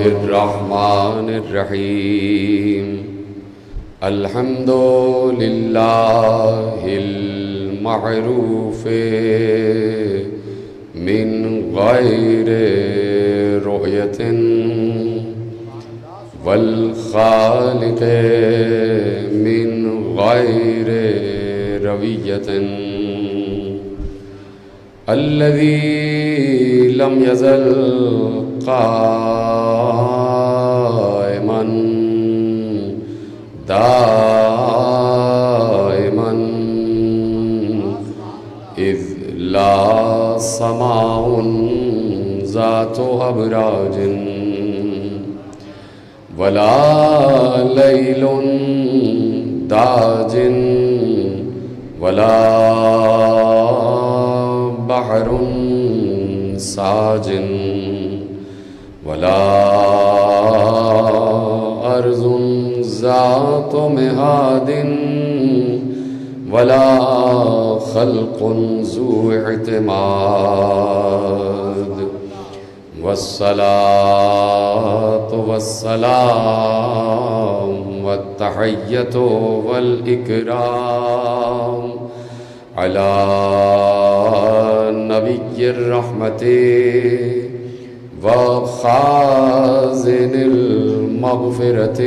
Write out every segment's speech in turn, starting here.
الرحمن الرحيم الحمد لله المعروف من غير رؤية والخالق من غير روية الذي لم يزل قائما دائما إذ لا سماء ذات أبراج ولا ليل داج ولا بحر ساج ولا أرض ذات مهاد ولا خلق ذو اعتماد والصلاة والسلام والتحية والإكرام على نبي الرحمة وخازن المغفرة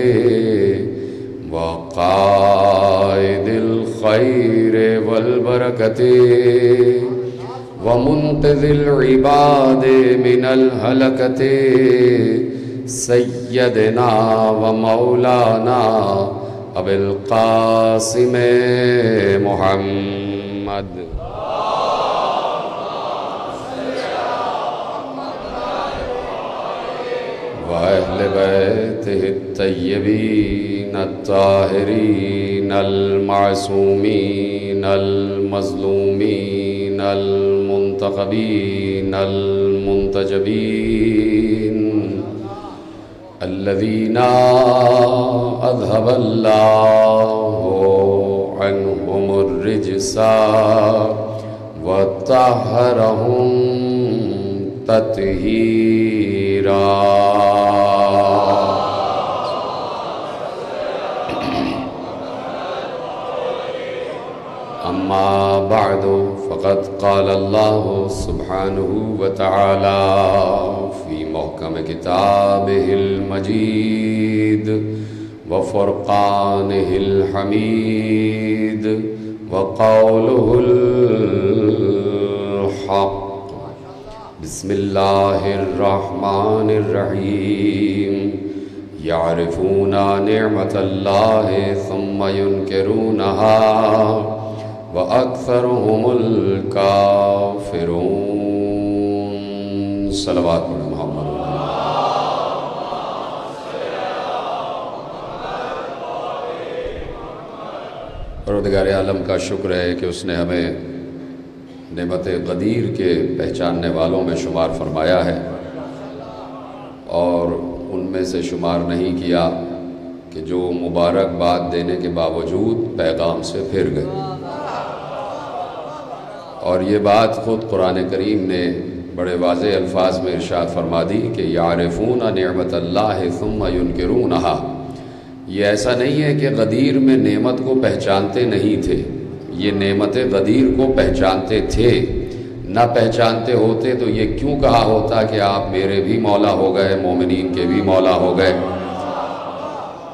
وقائد الخير والبركة ومنقذ العباد من الهلكة سيدنا ومولانا أبي القاسم محمد وأهل بيته الطيبين الطاهرين المعصومين المظلومين المنتخبين المنتجبين الذين أذهب الله عنهم الرجس وطهرهم تطهيرا. أما بعد فقد قال الله سبحانه وتعالى في محكم كتابه المجيد وفرقانه الحميد وقوله الحق بسم الله الرحمن الرحيم يعرفون نعمة الله ثم ينكرونها وأكثرهم الكافرون. صلوات محمد. پروردگار عالم کا شکر ہے کہ اس نے ہمیں نعمت قدیر کے پہچاننے والوں میں شمار فرمایا ہے اور ان میں سے شمار نہیں کیا کہ جو مبارک بات دینے کے باوجود پیغام سے پھر گئے. اور یہ بات خود قرآن کریم نے بڑے واضح الفاظ میں ارشاد فرما دی کہ یعرفون نعمت اللہ ثم ینکرونہا. یہ ایسا نہیں ہے کہ غدیر میں نعمت کو پہچانتے نہیں تھے، یہ نعمت غدیر کو پہچانتے تھے. نہ پہچانتے ہوتے تو یہ کیوں کہا ہوتا کہ آپ میرے بھی مولا ہو گئے، مومنین کے بھی مولا ہو گئے.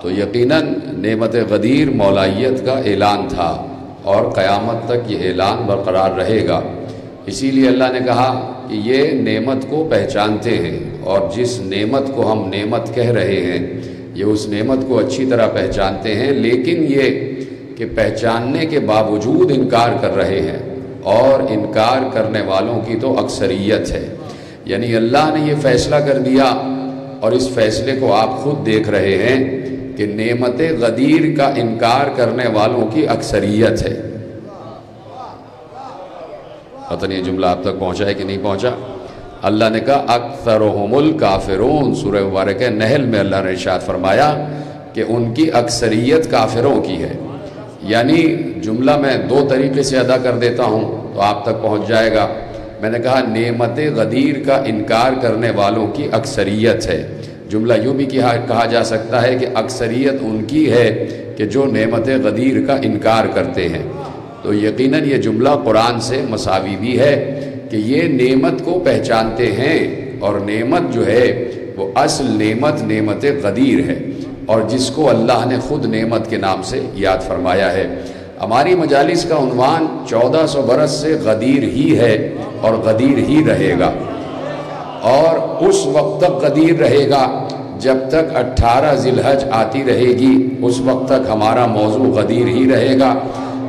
تو یقیناً نعمت غدیر مولائیت کا اعلان تھا اور قیامت تک یہ اعلان برقرار رہے گا. اسی لیے اللہ نے کہا کہ یہ نعمت کو پہچانتے ہیں، اور جس نعمت کو ہم نعمت کہہ رہے ہیں یہ اس نعمت کو اچھی طرح پہچانتے ہیں، لیکن یہ کہ پہچاننے کے باوجود انکار کر رہے ہیں، اور انکار کرنے والوں کی تو اکثریت ہے. یعنی اللہ نے یہ فیصلہ کر دیا اور اس فیصلے کو آپ خود دیکھ رہے ہیں کہ نعمت غدیر کا انکار کرنے والوں کی اکثریت ہے. پتہ نہیں یہ جملہ آپ تک پہنچا ہے کہ نہیں پہنچا. اللہ نے کہا اکثرهم الکافرون. سورہ مبارکہ نحل میں اللہ نے ارشاد فرمایا کہ ان کی اکثریت کافروں کی ہے. یعنی جملہ میں دو طریقے سے ادا کر دیتا ہوں تو آپ تک پہنچ جائے گا. میں نے کہا نعمت غدیر کا انکار کرنے والوں کی اکثریت ہے. جملہ یوں بھی کہا جا سکتا ہے کہ اکثریت ان کی ہے کہ جو نعمت غدیر کا انکار کرتے ہیں۔ تو یقیناً یہ جملہ قرآن سے مساوی بھی ہے کہ یہ نعمت کو پہچانتے ہیں، اور نعمت جو ہے وہ اصل نعمت غدیر ہے، اور جس کو اللہ نے خود نعمت کے نام سے یاد فرمایا ہے۔ ہماری مجالس کا عنوان 1400 برس سے غدیر ہی ہے اور غدیر ہی رہے گا، اور اس وقت تک غدیر رہے گا جب تک 18 ذی الحج آتی رہے گی، اس وقت تک ہمارا موضوع غدیر ہی رہے گا۔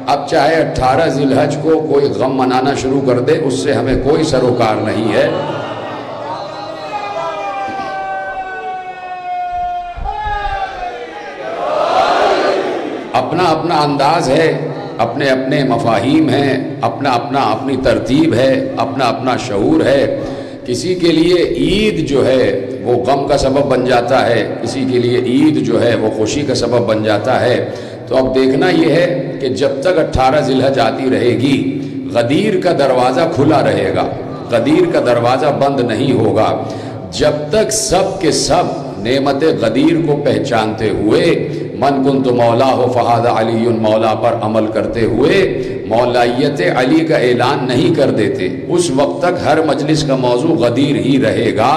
اب چاہے 18 ذی الحج کو کوئی غم منانا شروع کر دے، اس سے ہمیں کوئی سروکار نہیں ہے۔ اپنا اپنا انداز ہے، اپنے اپنے مفاہیم ہیں، اپنی ترتیب ہے، اپنا شعور ہے۔ کسی کے لیے عید جو ہے وہ غم کا سبب بن جاتا ہے، کسی کے لیے عید جو ہے وہ خوشی کا سبب بن جاتا ہے۔ تو اب دیکھنا یہ ہے کہ جب تک 18 ذی الحج آتی رہے گی، غدیر کا دروازہ کھلا رہے گا، غدیر کا دروازہ بند نہیں ہوگا، جب تک سب کے سب نعمت غدیر کو پہچانتے ہوئے من کنت مولا ہو فہذا علی مولا پر عمل کرتے ہوئے مولائیت علی کا اعلان نہیں کر دیتے، اس وقت تک ہر مجلس کا موضوع غدیر ہی رہے گا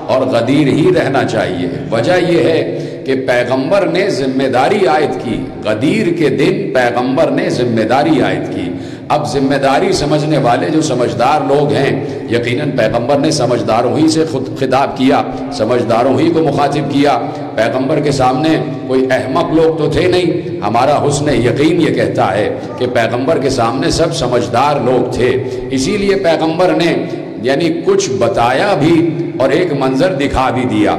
اور غدیر ہی رہنا چاہیے۔ وجہ یہ ہے کہ پیغمبر نے ذمہ داری عائد کی، غدیر کے دن پیغمبر نے ذمہ داری عائد کی۔ اب ذمہ داری سمجھنے والے جو سمجھدار لوگ ہیں، یقیناً پیغمبر نے سمجھداروں ہی سے خطاب کیا، سمجھداروں ہی کو مخاطب کیا۔ پیغمبر کے سامنے کوئی احمق لوگ تو تھے نہیں، ہمارا حسن یقین یہ کہتا ہے کہ پیغمبر کے سامنے سب سمجھدار لوگ تھے، اسی لیے پیغمبر نے کچھ بتایا بھی اور ایک منظر دکھا بھی دیا،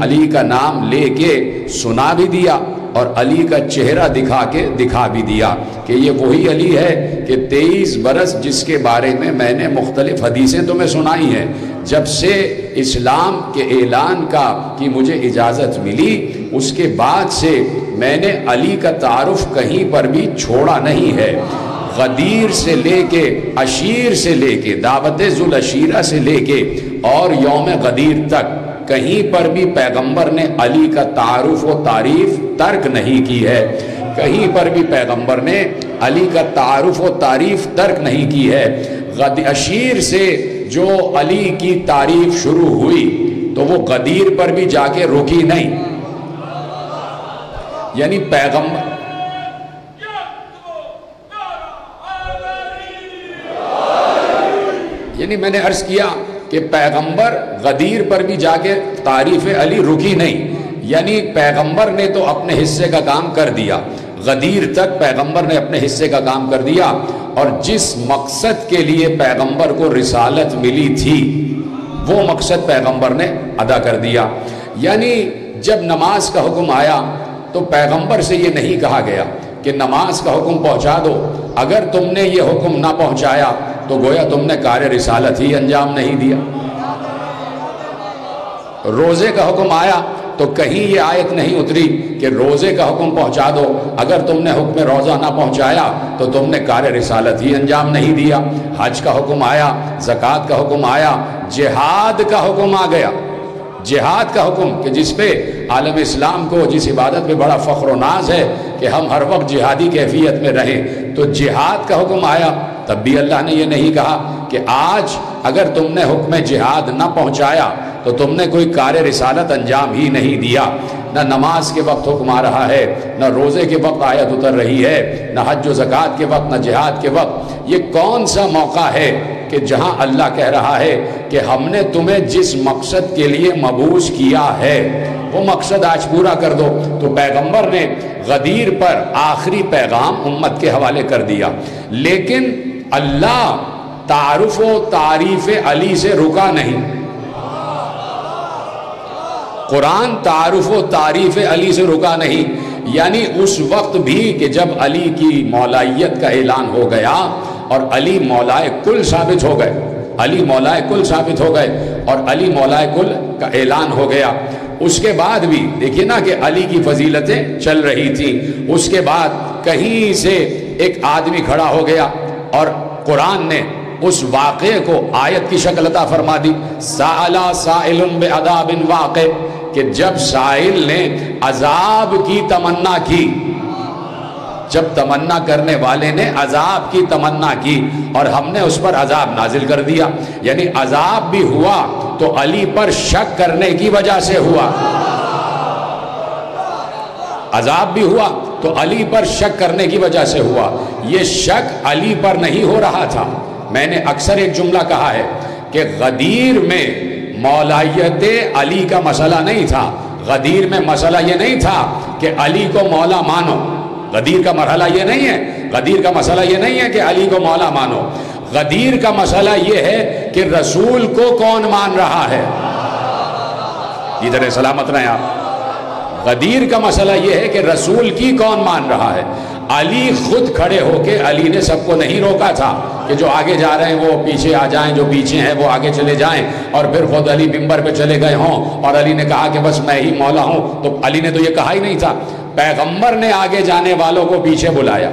علی کا نام لے کے سنا بھی دیا اور علی کا چہرہ دکھا بھی دیا کہ یہ وہی علی ہے کہ 23 برس جس کے بارے میں نے مختلف حدیثیں تمہیں سنائی ہیں۔ جب سے اسلام کے اعلان کی مجھے اجازت ملی، اس کے بعد سے میں نے علی کا تعارف کہیں پر بھی چھوڑا نہیں ہے۔ غدیر سے لے کے عشیر سے لے کے دعوت ذوالعشیرہ سے لے کے اور یوم غدیر تک کہیں پر بھی پیغمبر نے علی کا تعارف و تعریف ترک نہیں کی ہے، کہیں پر بھی پیغمبر نے علی کا تعارف و تعریف ترک نہیں کی ہے۔ عشیر سے جو علی کی تعریف شروع ہوئی تو وہ غدیر پر بھی جا کے رکی نہیں، پیغمبر میں نے عرض کیا کہ پیغمبر غدیر پر بھی جا کے تعریف علی رکی نہیں، پیغمبر نے تو اپنے حصے کا کام کر دیا، غدیر تک پیغمبر نے اپنے حصے کا کام کر دیا، اور جس مقصد کے لیے پیغمبر کو رسالت ملی تھی وہ مقصد پیغمبر نے ادا کر دیا۔ جب نماز کا حکم آیا تو پیغمبر سے یہ نہیں کہا گیا کہ نماز کا حکم پہنچا دو، اگر تم نے یہ حکم نہ پہنچایا تو گویا تم نے کار رسالت ہی انجام نہیں دیا۔ روزے کا حکم آیا تو کہیں یہ آیت نہیں اتری کہ روزے کا حکم پہنچا دو، اگر تم نے حکم روزہ نہ پہنچایا تو تم نے کار رسالت ہی انجام نہیں دیا۔ حج کا حکم آیا، زکوٰۃ کا حکم آیا، جہاد کا حکم آ گیا، جہاد کا حکم کہ جس پہ عالم اسلام کو جس عبادت پہ بڑا فخر و ناز ہے کہ ہم ہر وقت جہادی کیفیت میں رہیں، تو جہاد کا حکم آیا، تب بھی اللہ نے یہ نہیں کہا کہ آج اگر تم نے حکم جہاد نہ پہنچایا تو تم نے کوئی کار رسالت انجام ہی نہیں دیا۔ نہ نماز کے وقت حکم آ رہا ہے، نہ روزے کے وقت آیت اتر رہی ہے، نہ حج و زکوٰۃ کے وقت، نہ جہاد کے وقت۔ یہ کون سا موقع ہے کہ جہاں اللہ کہہ رہا ہے کہ ہم نے تمہیں جس مقصد کے لیے مبعوث کیا ہے وہ مقصد آج پورا کر دو؟ تو پیغمبر نے غدیر پر آخری پیغام امت کے حوالے کر دیا، لیکن اللہ تعارف و تعریف علی سے رکا نہیں۔ قرآن تعارف و تعریف علی سے رکا نہیں، اس وقت بھی کہ جب علی کی مولائیت کا اعلان ہو گیا اور علی مولائے کل ثابت ہو گئے، علی مولائے کل ثابت ہو گئے اور علی مولائے کل کا اعلان ہو گیا، اس کے بعد بھی دیکھیے نا کہ علی کی فضیلتیں چل رہی تھیں۔ اس کے بعد کہیں سے ایک آدمی کھڑا ہو گیا اور قرآن نے اس واقعے کو آیت کی شکل عطا فرما دی، سَأَلَ سَائِلٌ بِعَذَابٍ واقع، کہ جب سائل نے عذاب کی تمنا کی، جب تمنا کرنے والے نے عذاب کی تمنا کی اور ہم نے اس پر عذاب نازل کر دیا، یعنی عذاب بھی ہوا تو علی پر شک کرنے کی وجہ سے ہوا، عذاب بھی ہوا تو علی پر شک کرنے کی وجہ سے ہوا۔ یہ شک علی پر نہیں ہو رہا تھا۔ میں نے اکثر ایک جملہ کہا ہے کہ غدیر میں مولایت علی کا مسئلہ نہیں تھا، غدیر میں مسئلہ یہ نہیں تھا کہ علی کو مولا مانو، غدیر کا مرحلہ یہ نہیں ہے، غدیر کا مسئلہ یہ نہیں ہے کہ علی کو مولا مانو، غدیر کا مسئلہ یہ ہے کہ رسول کو کون مان رہا ہے۔ ادھر سلامت رہیں آپ۔ غدیر کا مسئلہ یہ ہے کہ رسول کی کون مان رہا ہے۔ علی خود کھڑے ہو کے، علی نے سب کو نہیں روکا تھا کہ جو آگے جا رہے ہیں وہ پیچھے آ جائیں، جو پیچھے ہیں وہ آگے چلے جائیں، اور پھر خود علی ممبر پہ چلے گئے ہوں اور علی نے کہا کہ بس میں ہی مولا ہوں، تو علی نے تو یہ کہا ہی نہیں تھا۔ پیغمبر نے آگے جانے والوں کو پیچھے بلایا،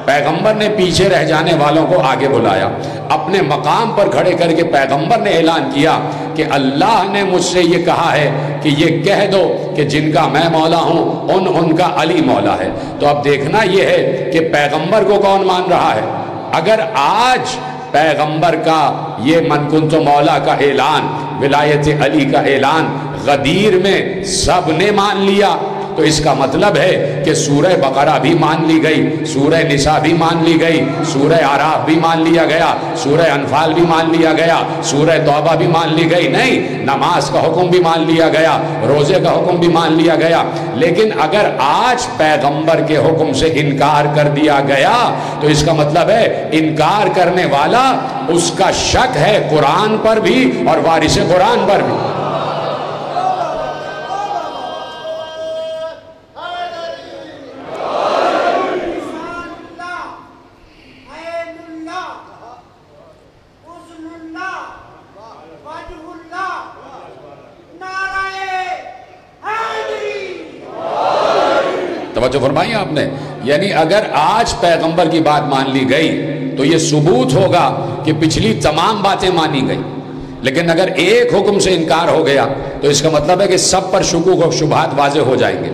پیغمبر نے پیچھے رہ جانے والوں کو آگے بلایا، اپنے مقام پر کھڑے کر کے پیغمبر نے اعلان کیا کہ اللہ نے مجھ سے یہ کہا ہے کہ یہ کہہ دو کہ جن کا میں مولا ہوں ان کا علی مولا ہے۔ تو اب دیکھنا یہ ہے کہ پیغمبر کو کون مان رہا ہے۔ اگر آج پیغمبر کا یہ من کنت مولا کا اعلان، ولایت علی کا اعلان غدیر میں سب نے مان لیا، تو اس کا مطلب ہے کہ سورہ بقرہ بھی مان لی گئی، سورہ نساء بھی مان لی گئی، سورہ اعراف بھی مان لیا گیا، سورہ انفال بھی مان لیا گیا، سورہ توبہ بھی مان لی گئی، نہیں، نماز کا حکم بھی مان لیا گیا، روزے کا حکم بھی مان لیا گیا۔ لیکن اگر آج پیغمبر کے حکم سے انکار کر دیا گیا تو اس کا مطلب ہے انکار کرنے والا، اس کا شک ہے قرآن پر بھی اور وارث قرآن پر بھی۔ توجہ فرمائی آپ نے، یعنی اگر آج پیغمبر کی بات مان لی گئی تو یہ ثبوت ہوگا کہ پچھلی تمام باتیں مانی گئی، لیکن اگر ایک حکم سے انکار ہو گیا تو اس کا مطلب ہے کہ سب پر شکوک و شبہات واضح ہو جائیں گے۔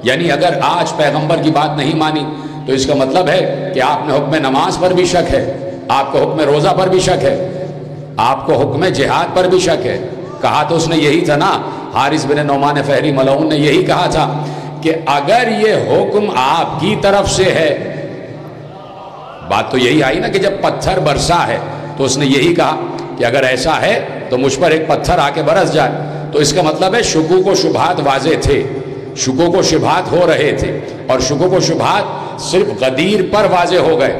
یعنی اگر آج پیغمبر کی بات نہیں مانی تو اس کا مطلب ہے کہ آپ نے حکم نماز پر بھی شک ہے، آپ کو حکم روزہ پر بھی شک ہے، آپ کو حکم جہاد پر بھی شک ہے۔ کہا تو اس نے یہی تھا نا، حارث بن نعمان فہری ملعون نے یہی کہا تھا کہ اگر یہ حکم آپ کی طرف سے ہے، بات تو یہی آئی نا کہ جب پتھر برسا ہے تو اس نے یہی کہا کہ اگر ایسا ہے تو مجھ پر ایک پتھر آ کے برس جائے، تو اس کا مطلب ہے شکوک و شبہات واضح تھے، شکوک و شبہات ہو رہے تھے، اور شکوک و شبہات صرف غدیر پر واضح ہو گئے۔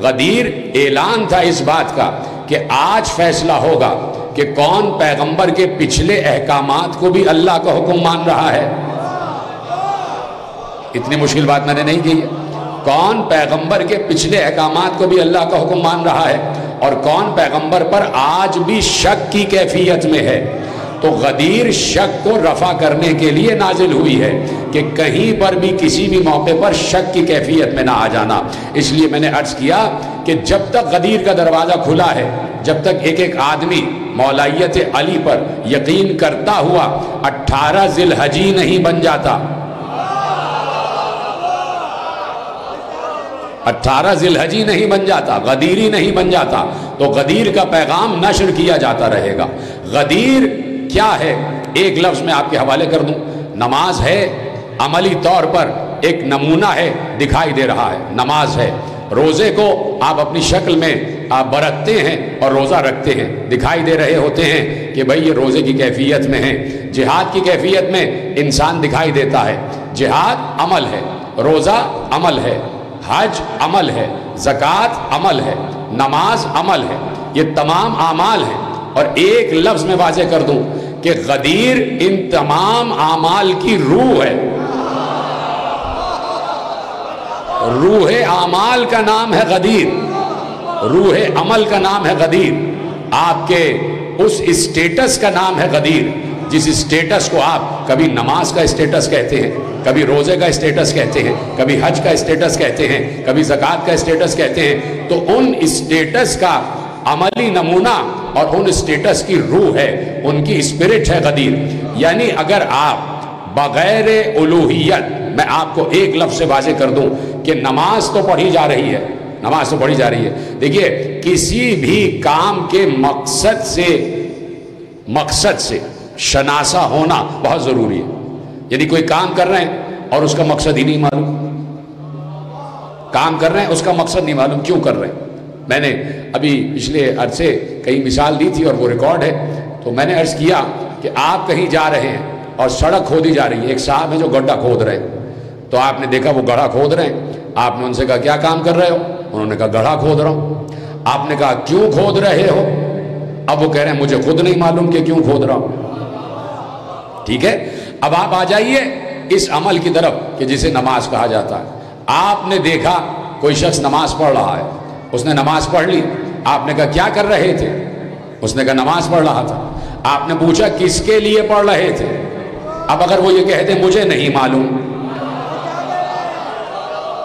غدیر اعلان تھا اس بات کا کہ آج فیصلہ ہوگا کہ کون پیغمبر کے پچھلے احکامات کو بھی اللہ کا حکم مان رہا ہے۔ اتنی مشکل بات میں نے نہیں کی ہے، کون پیغمبر کے پچھلے احکامات کو بھی اللہ کا حکم مان رہا ہے، اور کون پیغمبر پر آج بھی شک کی کیفیت میں ہے۔ تو غدیر شک کو رفع کرنے کے لیے نازل ہوئی ہے کہ کہیں پر بھی کسی بھی موقع پر شک کی کیفیت میں نہ آ جانا۔ اس لیے میں نے عرض کیا کہ جب تک غدیر کا دروازہ کھلا ہے، جب تک ایک ایک آدمی مولایت علی پر یقین کرتا ہوا 18 ذی الحجی نہیں بن جاتا، 18 ذی الحجی نہیں بن جاتا، غدیری نہیں بن جاتا، تو غدیر کا پیغام نشر کیا جاتا رہے گا۔ غدیر کیا ہے؟ ایک لفظ میں آپ کے حوالے کر دوں، نماز ہے، عملی طور پر ایک نمونہ ہے، دکھائی دے رہا ہے، نماز ہے۔ روزے کو آپ اپنی شکل میں آپ برتتے ہیں اور روزہ رکھتے ہیں، دکھائی دے رہے ہوتے ہیں کہ بھئی یہ روزے کی کیفیت میں ہے۔ جہاد کی کیفیت میں انسان دکھائی دیتا ہے، جہاد عمل ہے، روزہ عمل ہے، حج عمل ہے، زکوٰۃ عمل ہے، نماز عمل ہے، یہ تمام اعمال ہیں۔ اور ایک لفظ میں واضح کر دوں کہ غدیر ان تمام اعمال کی روح ہے، روح اعمال کا نام ہے غدیر، روح عمل کا نام ہے غدیر۔ آپ کے اس اسٹیٹس کا نام ہے غدیر، جس اسٹیٹس کو آپ کبھی نماز کا اسٹیٹس کہتے ہیں، کبھی روزے کا اسٹیٹس کہتے ہیں، کبھی حج کا اسٹیٹس کہتے ہیں، کبھی زکوٰۃ کا اسٹیٹس کہتے ہیں۔ تو ان اسٹیٹس کا عملی نمونہ اور ان سٹیٹس کی روح ہے، ان کی اسپرٹ ہے غدیر۔ یعنی اگر آپ بغیر الوہیت، میں آپ کو ایک لفظ سے واضح کر دوں کہ نماز تو پڑھی جا رہی ہے، نماز تو پڑھی جا رہی ہے، دیکھیے کسی بھی کام کے مقصد سے شناسہ ہونا بہت ضروری ہے۔ یعنی کوئی کام کر رہے ہیں اور اس کا مقصد ہی نہیں معلوم، کام کر رہے ہیں اس کا مقصد نہیں معلوم کیوں کر رہے ہیں۔ میں نے ابھی پچھلے عرصے کئی مثال دی تھی اور وہ ریکارڈ ہے، تو میں نے عرض کیا کہ آپ کہیں جا رہے ہیں اور سڑک کھودی جا رہی ہے، ایک صاحب ہے جو گڈھا کھود رہے ہیں، تو آپ نے دیکھا وہ گڑھا کھود رہے ہیں، آپ نے ان سے کہا کیا کام کر رہے ہو؟ انہوں نے کہا گڑھا کھود رہا ہوں۔ آپ نے کہا کیوں کھود رہے ہو؟ اب وہ کہہ رہے ہیں مجھے خود نہیں معلوم کہ کیوں کھود رہا ہوں۔ ٹھیک ہے، اب آپ آ جائیے اس عمل کی طرف کہ جسے نماز کہا جاتا ہے۔ آپ نے دیکھا کوئی شخص نماز پڑھ رہا ہے، اس نے نماز پڑھ لی، آپ نے کہا کیا کر رہے تھے؟ اس نے کہا نماز پڑھ رہا تھا۔ آپ نے پوچھا کس کے لیے پڑھ رہے تھے؟ اب اگر وہ یہ کہتے مجھے نہیں معلوم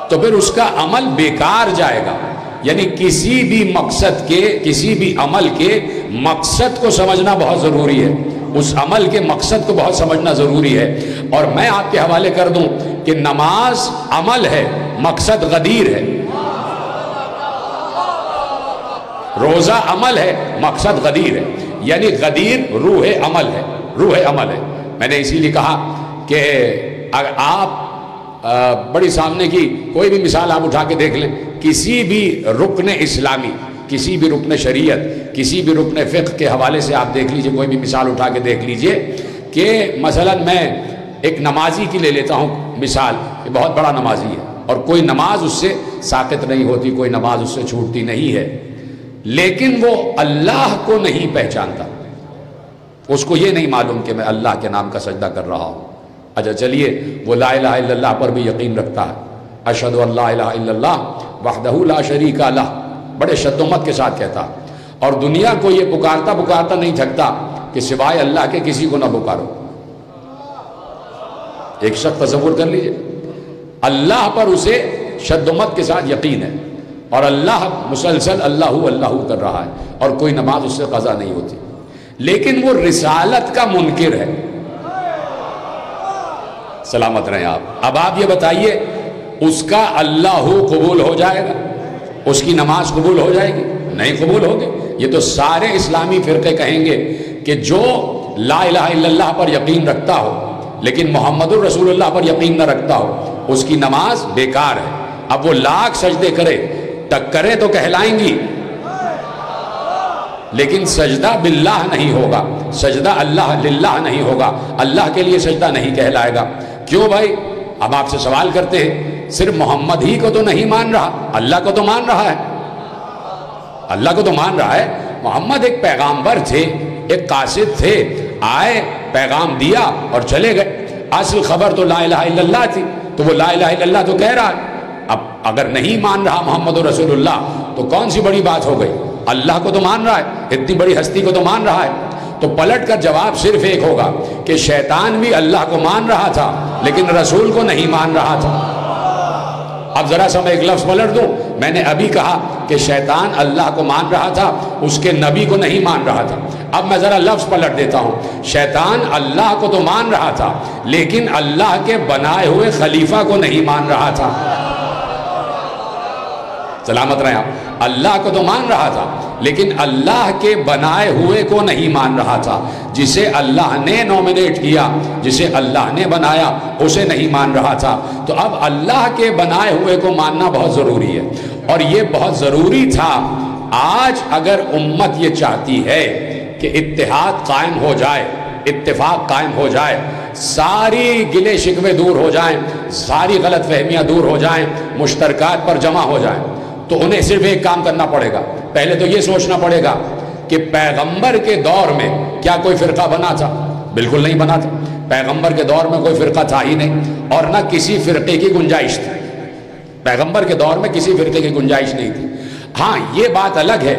تو پھر اس کا عمل بیکار جائے گا۔ یعنی کسی بھی مقصد کے، کسی بھی عمل کے مقصد کو سمجھنا بہت ضروری ہے، اس عمل کے مقصد کو بہت سمجھنا ضروری ہے۔ اور میں آپ کے حوالے کر دوں کہ نماز عمل ہے، مقصد غدیر ہے۔ روزہ عمل ہے، مقصد غدیر ہے، یعنی غدیر روح عمل ہے، روح عمل ہے۔ میں نے اسی لیے کہا کہ اگر آپ بڑی سامنے کی کوئی بھی مثال آپ اٹھا کے دیکھ لیں، کسی بھی رکن اسلامی، کسی بھی رکن شریعت، کسی بھی رکن فقہ کے حوالے سے آپ دیکھ لیجئے، کوئی بھی مثال اٹھا کے دیکھ لیجئے کہ مثلا میں ایک نمازی کی لے لیتا ہوں مثال، کہ بہت بڑا نمازی ہے اور کوئی نماز اس سے ساقط نہیں ہوتی، کوئی نماز اس سے چھوٹتی نہیں ہے، لیکن وہ اللہ کو نہیں پہچانتا، اس کو یہ نہیں معلوم کہ میں اللہ کے نام کا سجدہ کر رہا ہوں۔ اچھا چلیے وہ لا الہ الا اللہ پر بھی یقین رکھتا ہے، اشہد ان لا الہ الا اللہ وحدہ لا شریک لہ، بڑے شد و مت کے ساتھ کہتا، اور دنیا کو یہ پکارتا نہیں تھکتا کہ سوائے اللہ کے کسی کو نہ پکارو۔ ایک شخص تصور کر لیجئے، اللہ پر اسے شد و مت کے ساتھ یقین ہے اور اللہ مسلسل اللہ کر رہا ہے اور کوئی نماز اس سے قضا نہیں ہوتی، لیکن وہ رسالت کا منکر ہے۔ سلامت رہیں آپ۔ اب آپ یہ بتائیے اس کا اللہ قبول ہو جائے گا؟ اس کی نماز قبول ہو جائے گی؟ نہیں قبول ہوگی۔ یہ تو سارے اسلامی فرقے کہیں گے کہ جو لا الہ الا اللہ پر یقین رکھتا ہو لیکن محمد الرسول اللہ پر یقین نہ رکھتا ہو، اس کی نماز بیکار ہے۔ اب وہ لاکھ سجدے کرے، ٹکریں تو کہلائیں گی لیکن سجدہ باللہ نہیں ہوگا، سجدہ اللہ للہ نہیں ہوگا، اللہ کے لیے سجدہ نہیں کہلائے گا۔ کیوں بھائی؟ اب آپ سے سوال کرتے ہیں، صرف محمد ہی کو تو نہیں مان رہا، اللہ کو تو مان رہا ہے، اللہ کو تو مان رہا ہے۔ محمد ایک پیغامبر تھے، ایک قاصد تھے، آئے پیغام دیا اور چلے گئے، اصل خبر تو لا الہ الا اللہ تھی، تو وہ لا الہ الا اللہ تو کہہ رہا ہے۔ اب اگر نہیں مان رہا محمد رسول اللہ تو کون سی بڑی بات ہو گئی؟ اللہ کو تو مان رہا ہے، اتنی بڑی ہستی کو تو مان رہا ہے۔ تو پلٹ کر جواب صرف ایک ہوگا کہ شیطان بھی اللہ کو مان رہا تھا لیکن رسول کو نہیں مان رہا تھا۔ اب ذرا سا میں ایک لفظ پلٹ دوں، میں نے ابھی کہا کہ شیطان اللہ کو مان رہا تھا، اس کے نبی کو نہیں مان رہا تھا۔ اب میں ذرا لفظ پلٹ دیتا ہوں، شیطان اللہ کو تو مان رہا تھا لیکن اللہ کے بنائے ہوئے خلیفہ کو نہیں مان رہا تھا۔ سلامت رہیں آپ۔ اللہ کو تو مان رہا تھا لیکن اللہ کے بنائے ہوئے کو نہیں مان رہا تھا، جسے اللہ نے نومینیٹ کیا، جسے اللہ نے بنایا، اسے نہیں مان رہا تھا۔ تو اب اللہ کے بنائے ہوئے کو ماننا بہت ضروری ہے، اور یہ بہت ضروری تھا۔ آج اگر امت یہ چاہتی ہے کہ اتحاد قائم ہو جائے، اتفاق قائم ہو جائے، ساری گلے شکوے دور ہو جائیں، ساری غلط فہمیاں دور ہو جائیں، مشترکات پر جمع ہو جائیں، تو انہیں صرف ایک کام کرنا پڑے گا۔ پہلے تو یہ سوچنا پڑے گا کہ پیغمبر کے دور میں کیا کوئی فرقہ بنا تھا؟ بالکل نہیں بنا تھا۔ پیغمبر کے دور میں کوئی فرقہ تھا ہی نہیں، اور نہ کسی فرقے کی گنجائش تھی۔ پیغمبر کے دور میں کسی فرقے کی گنجائش نہیں تھی۔ ہاں یہ بات الگ ہے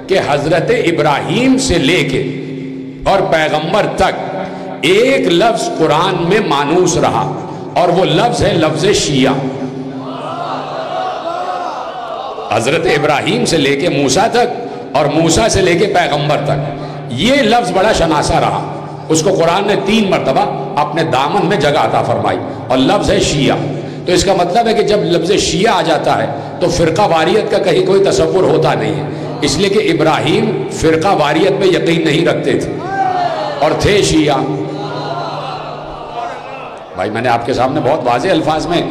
کہ حضرت ابراہیم سے لے کے اور پیغمبر تک ایک لفظ قرآن میں مانوس رہا، اور وہ لفظ ہے لفظ شیعہ۔ حضرت ابراہیم سے لے کے موسیٰ تک اور موسیٰ سے لے کے پیغمبر تک یہ لفظ بڑا شناسا رہا. اس کو قرآن نے 3 مرتبہ اپنے دامن میں جگہ عطا فرمائی اور لفظ ہے شیعہ. تو اس کا مطلب ہے کہ جب لفظ شیعہ آ جاتا ہے تو فرقہ واریت کا کہیں کوئی تصور ہوتا نہیں ہے. اس لیے کہ ابراہیم فرقہ واریت میں یقین نہیں رکھتے تھے اور تھے شیعہ. بھائی میں نے آپ کے سامنے بہت واضح الفاظ میں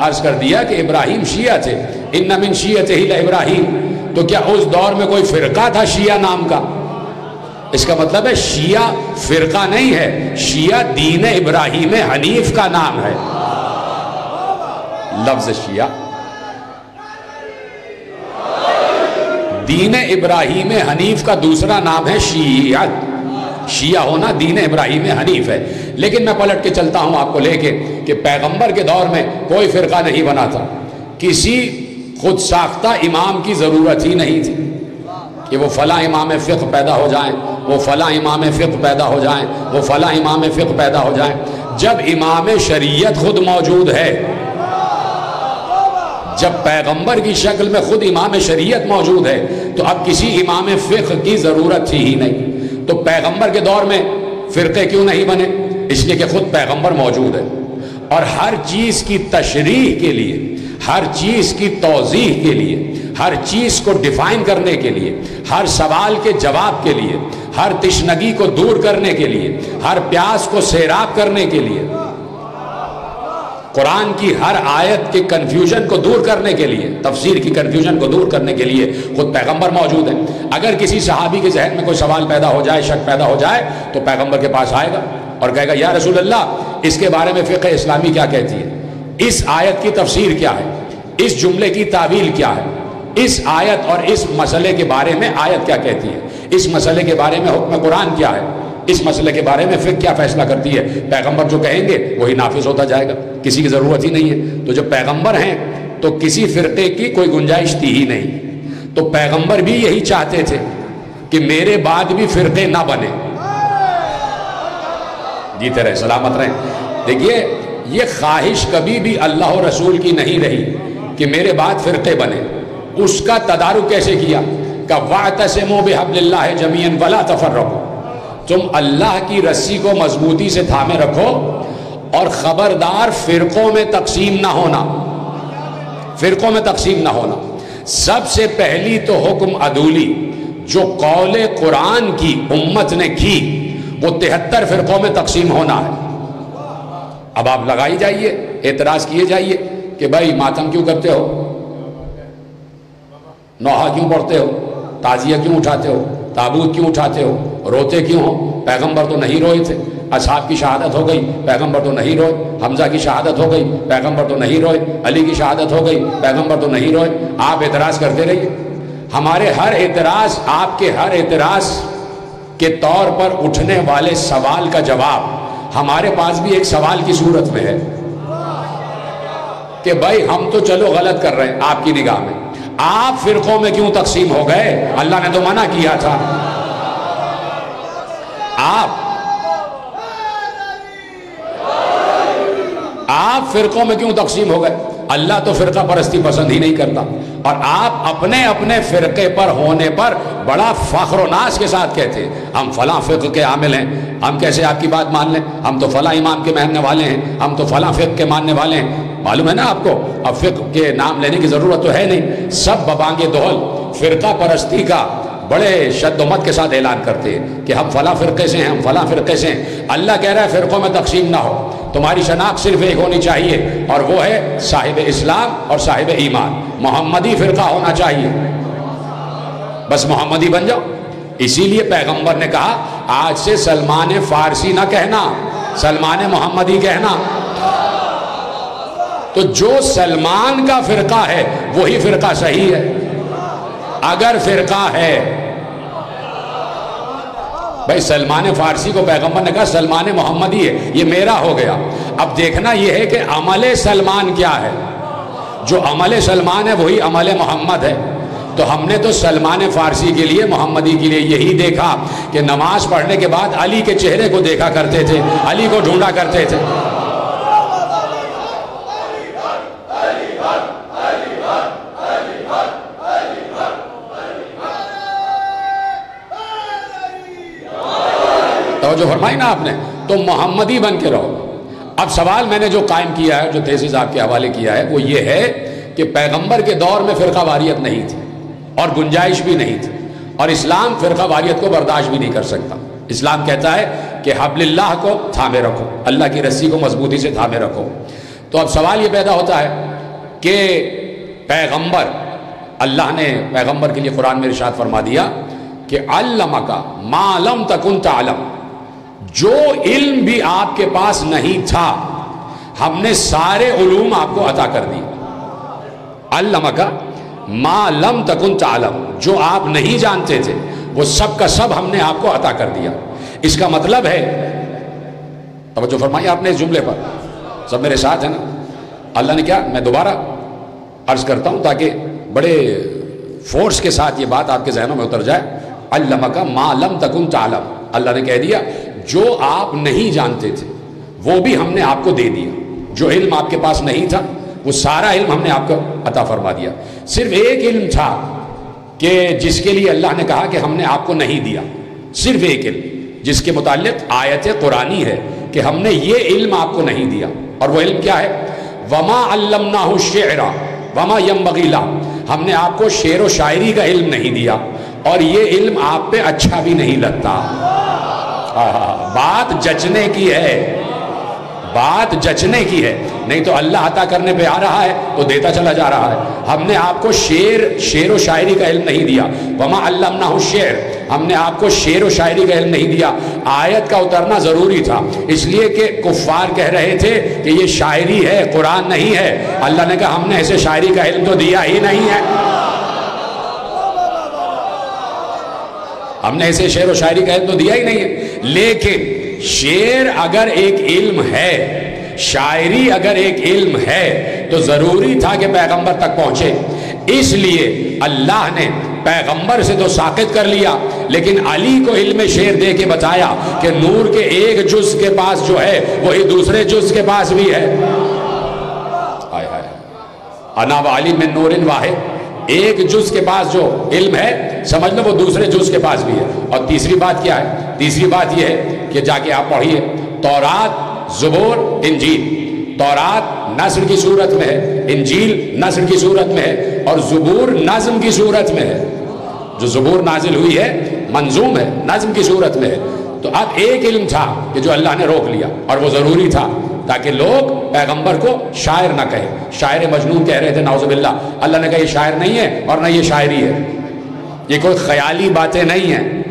عرض کر دیا کہ ابراہیم شیعہ تھے. ان من شیعتہ لابراہیم. تو کیا اس دور میں کوئی فرقہ تھا شیعہ نام کا؟ اس کا مطلب ہے شیعہ فرقہ نہیں ہے، شیعہ دین ابراہیم حنیف کا نام ہے. لفظ شیعہ دین ابراہیم حنیف کا دوسرا نام ہے شیعہ. شیعہ ہونا دین ابراہیم حنیف ہے. لیکن میں پلٹ کے چلتا ہوں آپ کو لے کے کہ پیغمبر کے دور میں کوئی فرقہ نہیں بنا تھا. کسی خود ساختہ امام کی ضرورت ہی نہیں تھی کہ وہ فلاں امام فقہ پیدا ہو جائیں، وہ فلاں امام فقہ پیدا ہو جائیں، وہ فلاں امام فقہ پیدا ہو جائیں. جب امام شریعت خود موجود ہے، جب پیغمبر کی شکل میں خود امام شریعت موجود ہے، تو اب کسی امام فقہ کی ضرورت ہی نہیں. تو پیغمبر کے دور میں فرقے کیوں نہیں بنے؟ اس لیے کہ خود پیغمبر موجود ہے اور ہر چیز کی تشریح کے لیے، ہر چیز کی توضیح کے لیے، ہر چیز کو ڈیفائن کرنے کے لیے، ہر سوال کے جواب کے لیے، ہر تشنگی کو دور کرنے کے لیے، ہر پیاس کو سیراب کرنے کے لیے، قرآن کی ہر آیت کے کنفیوژن کو دور کرنے کے لیے، تفسیر کی کنفیوژن کو دور کرنے کے لیے خود پیغمبر موجود ہے. اگر کسی صحابی کے ذہن میں کوئی سوال پیدا ہو جائے، شک پیدا ہو جائے، تو پیغمبر کے پاس آئے گا اور کہے گا یا رسول اللہ اس کے بارے میں فقہ اسلامی کیا کہتی ہے، اس آیت کی تفسیر کیا ہے، اس جملے کی تعویل کیا ہے، اس آیت اور اس مسئلے کے بارے میں آیت کیا کہتی ہے، اس مسئلے کے بارے میں حکم قرآن کیا ہے، اس مسئلے کے بارے میں فقہ کیا فیصلہ کرتی ہے. پیغمبر جو کہیں گے وہی نافذ ہوتا جائے گا، کسی کی ضرورت ہی نہیں ہے. تو جب پیغمبر ہیں تو کسی فرقے کی کوئی گنجائش تھی ہی نہیں. تو پیغمبر بھی یہی چاہتے تھے کہ میرے بعد بھی فرقے نہ بنے. جیتے رہے، سلامت رہیں. دیکھیے یہ خواہش کبھی بھی اللہ و رسول کی نہیں رہی کہ میرے بعد فرقے بنے. اس کا تدارک کیسے کیا کہ وَاعْتَصِمُوا بِحَبْلِ اللَّهِ جَمِيعًا وَلَا تَفَرَّقُوا. تم اللہ کی رسی کو مضبوطی سے تھامے رکھو اور خبردار فرقوں میں تقسیم نہ ہونا، فرقوں میں تقسیم نہ ہونا. سب سے پہلی تو حکم عدولی جو قول قرآن کی امت نے کی وہ 73 فرقوں میں تقسیم ہونا ہے. اب آپ لگائی جائیے، اعتراض کیے جائیے کہ بھائی ماتم کیوں کرتے ہو، نوحہ کیوں پڑھتے ہو، تعزیہ کیوں اٹھاتے ہو، تابوت کیوں اٹھاتے ہو، روتے کیوں ہو؟ پیغمبر تو نہیں روئے تھے. اصحاب کی شہادت ہو گئی، پیغمبر تو نہیں روئے. حمزہ کی شہادت ہو گئی، پیغمبر تو نہیں روئے. علی کی شہادت ہو گئی، پیغمبر تو نہیں روئے. آپ اعتراض کرتے رہیے. ہمارے ہر اعتراض، آپ کے ہر اعتراض کے طور پر اٹھنے والے سوال کا جواب ہمارے پاس بھی ایک سوال کی صورت میں ہے کہ بھائی ہم تو چلو غلط کر رہے ہیں آپ کی نگاہ میں، آپ فرقوں میں کیوں تقسیم ہو گئے؟ اللہ نے تو منع کیا تھا. آپ فرقوں میں کیوں تقسیم ہو گئے؟ اللہ تو فرقہ پرستی پسند ہی نہیں کرتا. اور آپ اپنے اپنے فرقے پر ہونے پر بڑا فخر و ناز کے ساتھ کہتے ہیں ہم فلاں فقہ کے عامل ہیں. ہم کیسے آپ کی بات مان لیں؟ ہم تو فلاں امام کے ماننے والے ہیں، ہم تو فلاں فقہ کے ماننے والے ہیں. معلوم ہے نا آپ کو، اب فقہ کے نام لینے کی ضرورت تو ہے نہیں. سب ببانگ دہل فرقہ پرستی کا بڑے شد و مت کے ساتھ اعلان کرتے ہیں کہ ہم فلاں فرقے سے ہیں، ہم فلاں فرقے سے ہیں. اللہ کہہ رہا ہے فرقوں میں تقسیم نہ ہو، تمہاری شناخت صرف ایک ہونی چاہیے اور وہ ہے صاحب اسلام اور صاحب ایمان. محمدی فرقہ ہونا چاہیے، بس محمدی بن جاؤ. اسی لیے پیغمبر نے کہا آج سے سلمان فارسی نہ کہنا، سلمان محمدی کہنا. تو جو سلمان کا فرقہ ہے وہی فرقہ صحیح ہے. اگر فرقہ ہے، بھائی سلمان فارسی کو پیغمبر نے کہا سلمان محمدی ہے، یہ میرا ہو گیا. اب دیکھنا یہ ہے کہ عمل سلمان کیا ہے. جو عمل سلمان ہے وہی عمل محمد ہے. تو ہم نے تو سلمان فارسی کے لیے، محمدی کے لیے یہی دیکھا کہ نماز پڑھنے کے بعد علی کے چہرے کو دیکھا کرتے تھے، علی کو ڈھونڈا کرتے تھے. توجہ فرمائی نا آپ نے، تو محمدی بن کے رہو۔ اب سوال میں نے جو قائم کیا ہے، جو تھیسس آپ کے حوالے کیا ہے، وہ یہ ہے کہ پیغمبر کے دور میں فرقہ واریت نہیں تھی اور گنجائش بھی نہیں تھی، اور اسلام فرقہ واریت کو برداشت بھی نہیں کر سکتا۔ اسلام کہتا ہے کہ حبل اللہ کو تھامے رکھو، اللہ کی رسی کو مضبوطی سے تھامے رکھو۔ تو اب سوال یہ پیدا ہوتا ہے کہ پیغمبر، اللہ نے پیغمبر کے لیے قرآن میں ارشاد فرما دیا کہ علمک ما لم تکن تعلم، جو علم بھی آپ کے پاس نہیں تھا ہم نے سارے علوم آپ کو عطا کر دی۔ علمک ما لم تکن تعلم، جو آپ نہیں جانتے تھے وہ سب کا سب ہم نے آپ کو عطا کر دیا۔ اس کا مطلب ہے، توجہ فرمائیے آپ نے اس جملے پر، سب میرے ساتھ ہیں نا؟ اللہ نے کیا، میں دوبارہ عرض کرتا ہوں تاکہ بڑے فورس کے ساتھ یہ بات آپ کے ذہنوں میں اتر جائے۔ علمک ما لم تکن تعلم، اللہ نے کہہ دیا جو آپ نہیں جانتے تھے وہ بھی ہم نے آپ کو دے دیا۔ جو علم آپ کے پاس نہیں تھا وہ سارا علم ہم نے آپ کو عطا فرما دیا۔ صرف ایک علم تھا کہ جس کے لیے اللہ نے کہا کہ ہم نے آپ کو نہیں دیا، صرف ایک علم جس کے متعلق آیت قرآنی ہے کہ ہم نے یہ علم آپ کو نہیں دیا، اور وہ علم کیا ہے؟ وما علمناہ الشعر وما ينبغی لہ، ہم نے آپ کو شعر و شاعری کا علم نہیں دیا، اور یہ علم آپ پہ اچھا بھی نہیں لگتا۔ بات جچنے کی ہے، بات جچنے کی ہے، نہیں تو اللہ عطا کرنے پہ آ رہا ہے تو دیتا چلا جا رہا ہے۔ ہم نے آپ کو شعر و شاعری کا علم نہیں دیا، وما علمناہ الشعر، ہم نے آپ کو شعر و شاعری کا علم نہیں دیا۔ آیت کا اترنا ضروری تھا، اس لیے کہ کفار کہہ رہے تھے کہ یہ شاعری ہے، قرآن نہیں ہے۔ اللہ نے کہا ہم نے ایسے شاعری کا علم تو دیا ہی نہیں ہے، ہم نے ایسے شعر و شاعری کا علم تو دیا ہی نہیں ہے۔ لیکن شعر اگر ایک علم ہے، شاعری اگر ایک علم ہے، تو ضروری تھا کہ پیغمبر تک پہنچے۔ اس لیے اللہ نے پیغمبر سے تو ساقط کر لیا، لیکن علی کو علم شعر دے کے بتایا کہ نور کے ایک جز کے پاس جو ہے وہی دوسرے جز کے پاس بھی ہے۔ انا وعلی من نور واحد، ایک جز کے پاس جو علم ہے سمجھ لو وہ دوسرے جز کے پاس بھی ہے۔ اور تیسری بات کیا ہے؟ تیسری بات یہ ہے کہ جا کے آپ پڑھیے تورات، زبور، انجیل۔ تورات نثر کی صورت میں ہے، انجیل نثر کی صورت میں ہے، اور زبور نظم کی صورت میں ہے۔ جو زبور نازل ہوئی ہے منظوم ہے، نظم کی صورت میں ہے۔ تو اب ایک علم تھا کہ جو اللہ نے روک لیا، اور وہ ضروری تھا تاکہ لوگ پیغمبر کو شاعر نہ کہیں، شاعر مجنون کہہ رہے تھے نعوذ باللہ۔ اللہ نے کہا یہ شاعر نہیں ہے اور نہ یہ شاعری ہے، یہ کوئی خیالی باتیں نہیں ہیں،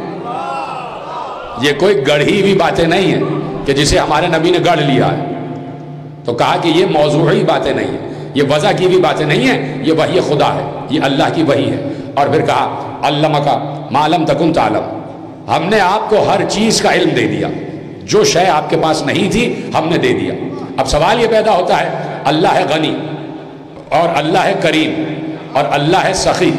یہ کوئی گڑھی ہوئی باتیں نہیں ہیں کہ جسے ہمارے نبی نے گڑھ لیا ہے۔ تو کہا کہ یہ موضوعی باتیں نہیں ہیں، یہ وضع کی بھی باتیں نہیں ہیں، یہ وحی خدا ہے، یہ اللہ کی وحی ہے۔ اور پھر کہا علمک ما لم تکن تعلم، ہم نے آپ کو ہر چیز کا علم دے دیا، جو شے آپ کے پاس نہیں تھی ہم نے دے دیا۔ اب سوال یہ پیدا ہوتا ہے، اللہ ہے غنی اور اللہ ہے کریم اور اللہ ہے سخی،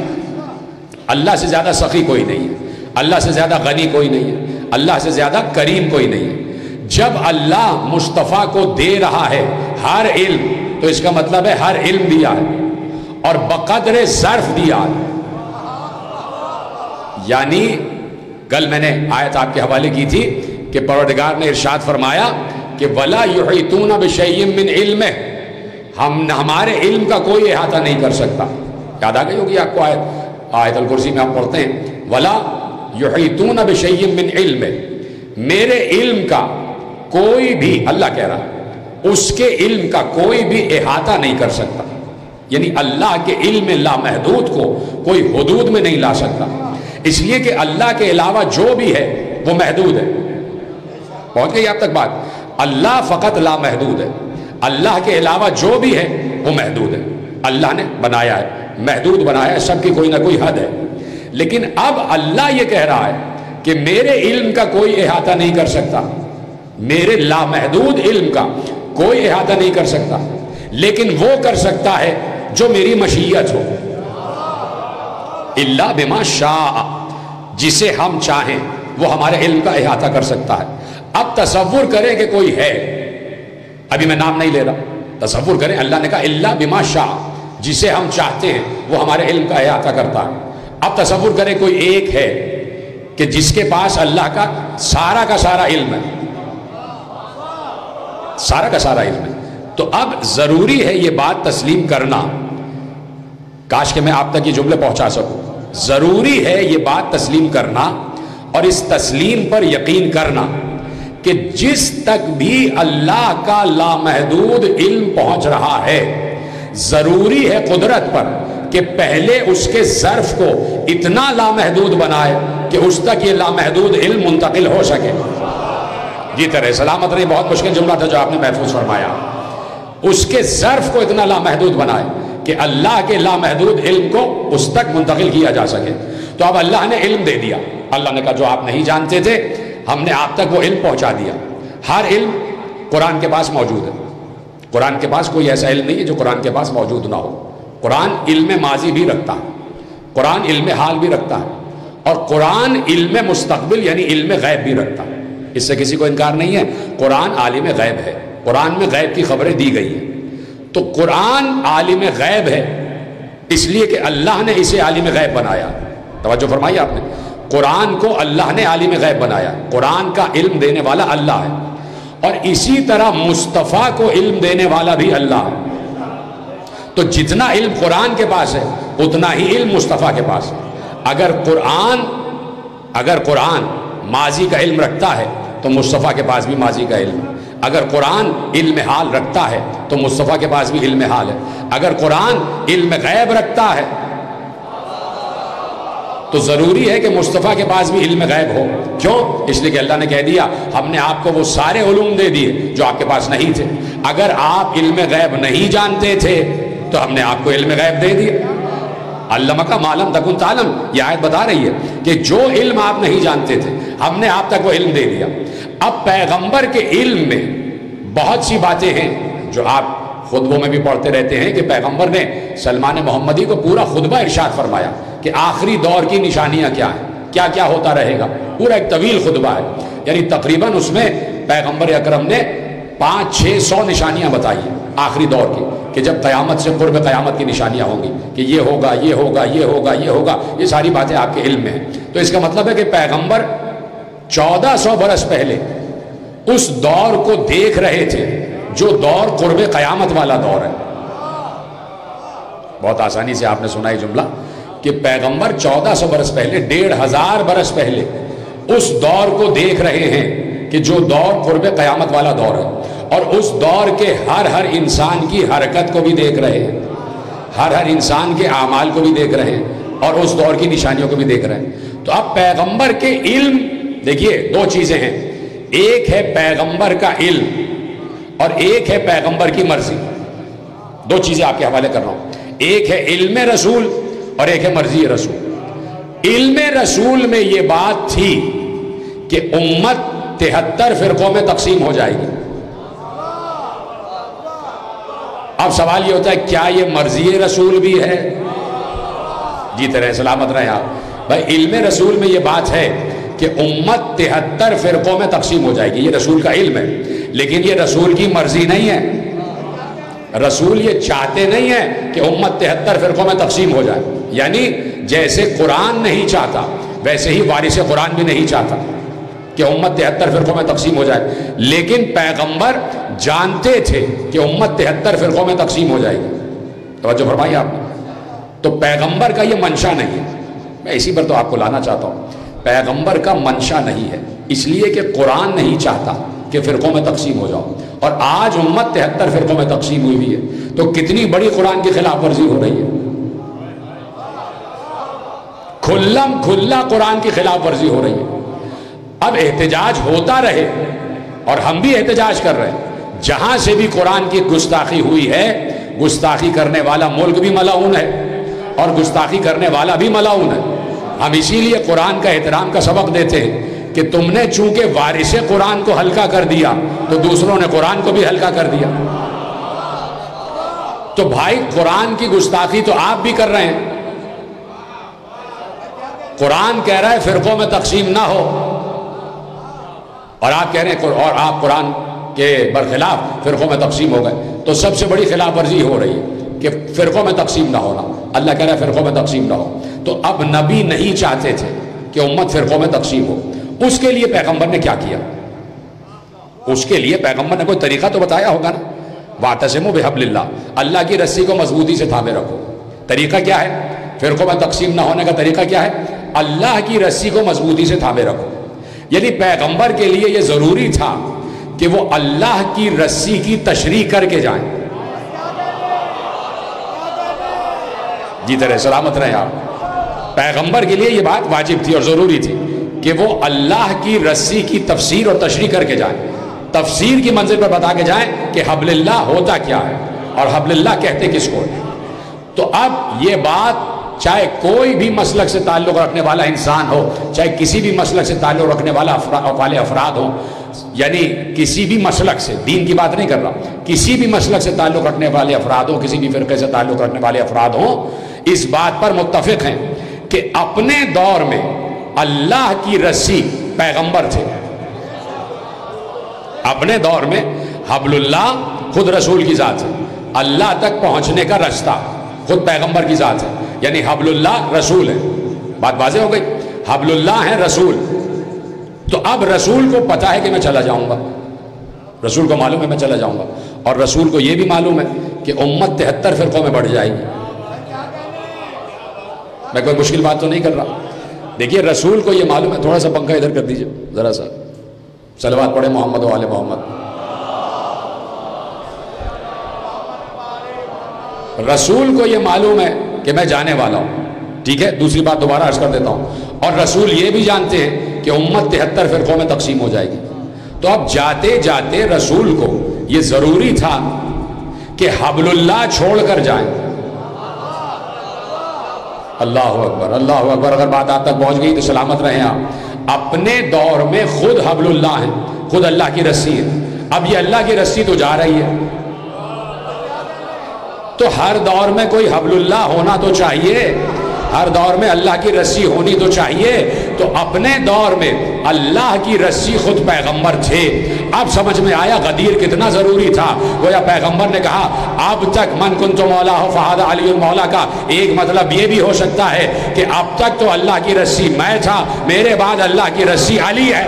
اللہ سے زیادہ سخی کوئی نہیں ہے، اللہ سے زیادہ غنی کوئی نہیں ہے، اللہ سے زیادہ کریم کوئی نہیں ہے۔ جب اللہ مصطفیٰ کو دے رہا ہے ہر علم تو اس کا مطلب ہے ہر علم دیا ہے اور بقدر ظرف دیا ہے۔ یعنی کل میں نے آیت آپ کے حوالے کی تھی کہ پروردگار نے ارشاد فرمایا کہ وَلَا يُحِيطُونَ بِشَيْءٍ مِّنْ عِلْمِهِ، ہمارے علم کا کوئی احاطہ نہیں کر سکتا۔ یاد آ گئی ہوگی آپ کو آیت الکرسی میں آپ پڑھتے ہیں وَلَا يُحِيطُونَ بِشَيْءٍ مِّنْ عِلْمِهِ، میرے علم کا کوئی بھی، اللہ کہہ رہا اس کے علم کا کوئی بھی احاطہ نہیں کر سکتا۔ یعنی اللہ کے علم لامحدود کو کوئی حدود میں نہیں لا سکتا، اس لیے کہ اللہ کے علاوہ جو بھی ہے وہ محدود ہے۔ پہنچ گئی آپ تک بات؟ اللہ فقط لامحدود ہے، اللہ کے علاوہ جو بھی ہے وہ محدود ہے۔ اللہ نے بنایا ہے، محدود بنایا ہے، سب کی کوئی نہ کوئی حد ہے۔ لیکن اب اللہ یہ کہہ رہا ہے کہ میرے علم کا کوئی احاطہ نہیں کر سکتا، میرے لامحدود علم کا کوئی احاطہ نہیں کر سکتا، لیکن وہ کر سکتا ہے جو میری مشیت ہو۔ الا بما شاء، جسے ہم چاہیں وہ ہمارے علم کا احاطہ کر سکتا ہے۔ اب تصور کریں کہ کوئی ہے، ابھی میں نام نہیں لے رہا، تصور کریں اللہ نے کہا الا بما شاء، جسے ہم چاہتے ہیں وہ ہمارے علم کا احاطہ کرتا ہے۔ اب تصور کریں کوئی ایک ہے کہ جس کے پاس اللہ کا سارا کا سارا علم ہے، سارا کا سارا علم ہے۔ تو اب ضروری ہے یہ بات تسلیم کرنا، کاش کہ میں آپ تک یہ جملے پہنچا سکوں، ضروری ہے یہ بات تسلیم کرنا اور اس تسلیم پر یقین کرنا کہ جس تک بھی اللہ کا لامحدود علم پہنچ رہا ہے، ضروری ہے قدرت پر کہ پہلے اس کے ظرف کو اتنا لامحدود بنائے کہ اس تک یہ لامحدود علم منتقل ہو سکے۔ جی طرح سلامت رہی، بہت مشکل جملہ تھا جو آپ نے محفوظ فرمایا۔ اس کے ظرف کو اتنا لامحدود بنائے کہ اللہ کے لامحدود علم کو اس تک منتقل کیا جا سکے۔ تو اب اللہ نے علم دے دیا، اللہ نے کہا جو آپ نہیں جانتے تھے ہم نے آپ تک وہ علم پہنچا دیا۔ ہر علم قرآن کے پاس موجود ہے، قرآن کے پاس کوئی ایسا علم نہیں ہے جو قرآن کے پاس موجود نہ ہو۔ قرآن علم ماضی بھی رکھتا ہے، قرآن علم حال بھی رکھتا ہے، اور قرآن علم مستقبل یعنی علم غیب بھی رکھتا ہے۔ اس سے کسی کو انکار نہیں ہے، قرآن عالم غیب ہے، قرآن میں غیب کی خبریں دی گئی ہیں۔ تو قرآن عالم غیب ہے اس لیے کہ اللہ نے اسے عالم غیب بنایا۔ توجہ فرمائی آپ نے، قرآن کو اللہ نے عالم غیب بنایا، قرآن کا علم دینے والا اللہ ہے، اور اسی طرح مصطفیٰ کو علم دینے والا بھی اللہ ہے۔ تو جتنا علم قرآن کے پاس ہے اتنا ہی علم مصطفیٰ کے پاس ہے۔ اگر قرآن ماضی کا علم رکھتا ہے تو مصطفیٰ کے پاس بھی ماضی کا علم ہے۔ اگر قرآن علم حال رکھتا ہے تو مصطفیٰ کے پاس بھی علم حال ہے۔ اگر قرآن علم غیب رکھتا ہے تو ضروری ہے کہ مصطفیٰ کے پاس بھی علم غیب ہو۔ کیوں؟ اس لیے کہ اللہ نے کہہ دیا ہم نے آپ کو وہ سارے علوم دے دیے جو آپ کے پاس نہیں تھے۔ اگر آپ علم غیب نہیں جانتے تھے تو ہم نے آپ کو علم غیب دے دیا۔ علمک ما لم تکن تعلم، یہ آیت بتا رہی ہے کہ جو علم آپ نہیں جانتے تھے ہم نے آپ تک وہ علم دے دیا۔ اب پیغمبر کے علم میں بہت سی باتیں ہیں جو آپ خطبوں میں بھی پڑھتے رہتے ہیں کہ پیغمبر نے سلمان محمدی کو پورا خطبہ ارشاد فرمایا کہ آخری دور کی نشانیاں کیا ہیں، کیا کیا ہوتا رہے گا، پورا ایک طویل خطبہ ہے، یعنی تقریباً اس میں پیغمبر اکرم نے 500-600 نشانیاں بتائی ہیں آخری دور کی، کہ جب قیامت سے قرب قیامت کی نشانیاں ہوں گی کہ یہ ہوگا یہ ہوگا یہ ہوگا یہ ہوگا، یہ ساری باتیں آپ کے علم میں ہیں۔ تو اس کا مطلب ہے کہ پیغمبر 1400 برس پہلے اس دور کو دیکھ رہے تھے جو دور قرب قیامت والا دور ہے۔ بہت آسانی سے آپ نے سنا یہ جملہ کہ پیغمبر 1400 برس پہلے، 1500 برس پہلے اس دور کو دیکھ رہے ہیں کہ جو دور قرب قیامت والا دور ہے، اور اس دور کے ہر انسان کی حرکت کو بھی دیکھ رہے ہیں، ہر انسان کے اعمال کو بھی دیکھ رہے ہیں، اور اس دور کی نشانیوں کو بھی دیکھ رہے ہیں۔ تو اب پیغمبر کے علم، دیکھیے دو چیزیں ہیں، ایک ہے پیغمبر کا علم اور ایک ہے پیغمبر کی مرضی۔ دو چیزیں آپ کے حوالے کر رہا ہوں، ایک ہے علم رسول اور ایک ہے مرضی رسول۔ علم رسول میں یہ بات تھی کہ امت 73 فرقوں میں تقسیم ہو جائے گی۔ اب سوال یہ ہوتا ہے کیا یہ مرضی رسول بھی ہے؟ جی طرح سلامت رہے آپ بھائی، علم رسول میں یہ بات ہے کہ امت 73 فرقوں میں تقسیم ہو جائے گی، یہ رسول کا علم ہے، لیکن یہ رسول کی مرضی نہیں ہے۔ رسول یہ چاہتے نہیں ہیں کہ امت 73 فرقوں میں تقسیم ہو جائے، یعنی جیسے قرآن نہیں چاہتا ویسے ہی وارث قرآن بھی نہیں چاہتا کہ امت 73 فرقوں میں تقسیم ہو جائے، لیکن پیغمبر جانتے تھے کہ امت 73 فرقوں میں تقسیم ہو جائے گی۔ توجہ فرمائی آپ نے، تو پیغمبر کا یہ منشا نہیں ہے، میں اسی پر تو آپ کو لانا چاہتا ہوں، پیغمبر کا منشا نہیں ہے، اس لیے کہ قرآن نہیں چاہتا کہ فرقوں میں تقسیم ہو جاؤ، اور آج امت 73 فرقوں میں تقسیم ہوئی بھی ہے، تو کتنی بڑی قرآن کی خلاف ورزی ہو رہی ہے، کھلم کھلا قرآن کی خلاف ورزی ہو رہی ہے۔ اب احتجاج ہوتا رہے اور ہم بھی احتجاج کر رہے ہیں، جہاں سے بھی قرآن کی گستاخی ہوئی ہے، گستاخی کرنے والا ملک بھی ملعون ہے اور گستاخی کرنے والا بھی ملعون ہے۔ ہم اسی لیے قرآن کا احترام کا سبق دیتے ہیں کہ تم نے چونکہ وارث قرآن کو ہلکا کر دیا تو دوسروں نے قرآن کو بھی ہلکا کر دیا۔ تو بھائی قرآن کی گستاخی تو آپ بھی کر رہے ہیں، قرآن کہہ رہا ہے فرقوں میں تقسیم نہ ہو، اور آپ کہہ رہے ہیں اور آپ قرآن کے برخلاف فرقوں میں تقسیم ہو گئے، تو سب سے بڑی خلاف ورزی ہو رہی ہے کہ فرقوں میں تقسیم نہ ہونا۔ اللہ کہہ رہا ہے فرقوں میں تقسیم نہ ہو، تو اب نبی نہیں چاہتے تھے کہ امت فرقوں میں تقسیم ہو، اس کے لیے پیغمبر نے کیا کیا؟ اس کے لیے پیغمبر نے کوئی طریقہ تو بتایا ہوگا نا. واعتصموا بحبل اللہ, اللہ کی رسی کو مضبوطی سے تھامے رکھو. طریقہ کیا ہے؟ فرقوں میں تقسیم نہ ہونے کا طریقہ کیا ہے؟ اللہ کی رسی کو مضبوطی سے تھامے رکھو. یعنی پیغمبر کے لیے یہ ضروری تھا کہ وہ اللہ کی رسی کی تشریح کر کے جائیں. جی طرح سلامت رہے آپ. پیغمبر کے لیے یہ بات واجب تھی اور ضروری تھی کہ وہ اللہ کی رسی کی تفسیر اور تشریح کر کے جائیں. تفسیر کی منزل پر بتا کے جائیں کہ حبل اللہ ہوتا کیا ہے اور حبل اللہ کہتے کس کو ہے. تو اب یہ بات چاہے کوئی بھی مسلک سے تعلق رکھنے والا انسان ہو, چاہے کسی بھی مسلک سے تعلق رکھنے والے افراد ہوں, یعنی کسی بھی مسلک سے, دین کی بات نہیں کر رہا, کسی بھی مسلک سے تعلق رکھنے والے افراد ہوں, کسی بھی فرقے سے تعلق رکھنے والے افراد ہوں, اس بات پر متفق ہیں کہ اپنے دور میں اللہ کی رسی پیغمبر تھے. اپنے دور میں حبل اللہ خود رسول کی ذات ہے, اللہ تک پہنچنے کا رستہ خود پیغمبر کی ذات ہے. یعنی حبل اللہ رسول ہے. بات واضح ہو گئی. حبل اللہ ہے رسول. تو اب رسول کو پتا ہے کہ میں چلا جاؤں گا, رسول کو معلوم ہے میں چلا جاؤں گا, اور رسول کو یہ بھی معلوم ہے کہ امت 73 فرقوں میں بڑھ جائے گی. میں کوئی مشکل بات تو نہیں کر رہا. دیکھیے رسول کو یہ معلوم ہے. تھوڑا سا پنکھا ادھر کر دیجئے ذرا سا, صلوات پڑھے محمد و آل محمد. رسول کو یہ معلوم ہے کہ میں جانے والا ہوں. ٹھیک ہے, دوسری بات دوبارہ عرض کر دیتا ہوں. اور رسول یہ بھی جانتے ہیں کہ امت 73 فرقوں میں تقسیم ہو جائے گی. تو اب جاتے جاتے رسول کو یہ ضروری تھا کہ حبل اللہ چھوڑ کر جائیں. اللہ اکبر, اللہ اکبر. اگر بات آپ تک پہنچ گئی تو سلامت رہیں آپ. اپنے دور میں خود حبل اللہ ہے, خود اللہ کی رسی ہے. اب یہ اللہ کی رسی تو جا رہی ہے, تو ہر دور میں کوئی حبل اللہ ہونا تو چاہیے, ہر دور میں اللہ کی رسی ہونی تو چاہیے. تو اپنے دور میں اللہ کی رسی خود پیغمبر تھے. اب سمجھ میں آیا غدیر کتنا ضروری تھا. گویا پیغمبر نے کہا اب تک من کنت مولا ہو فہذا علی المولا کا ایک مطلب یہ بھی ہو سکتا ہے کہ اب تک تو اللہ کی رسی میں تھا, میرے بعد اللہ کی رسی علی ہے.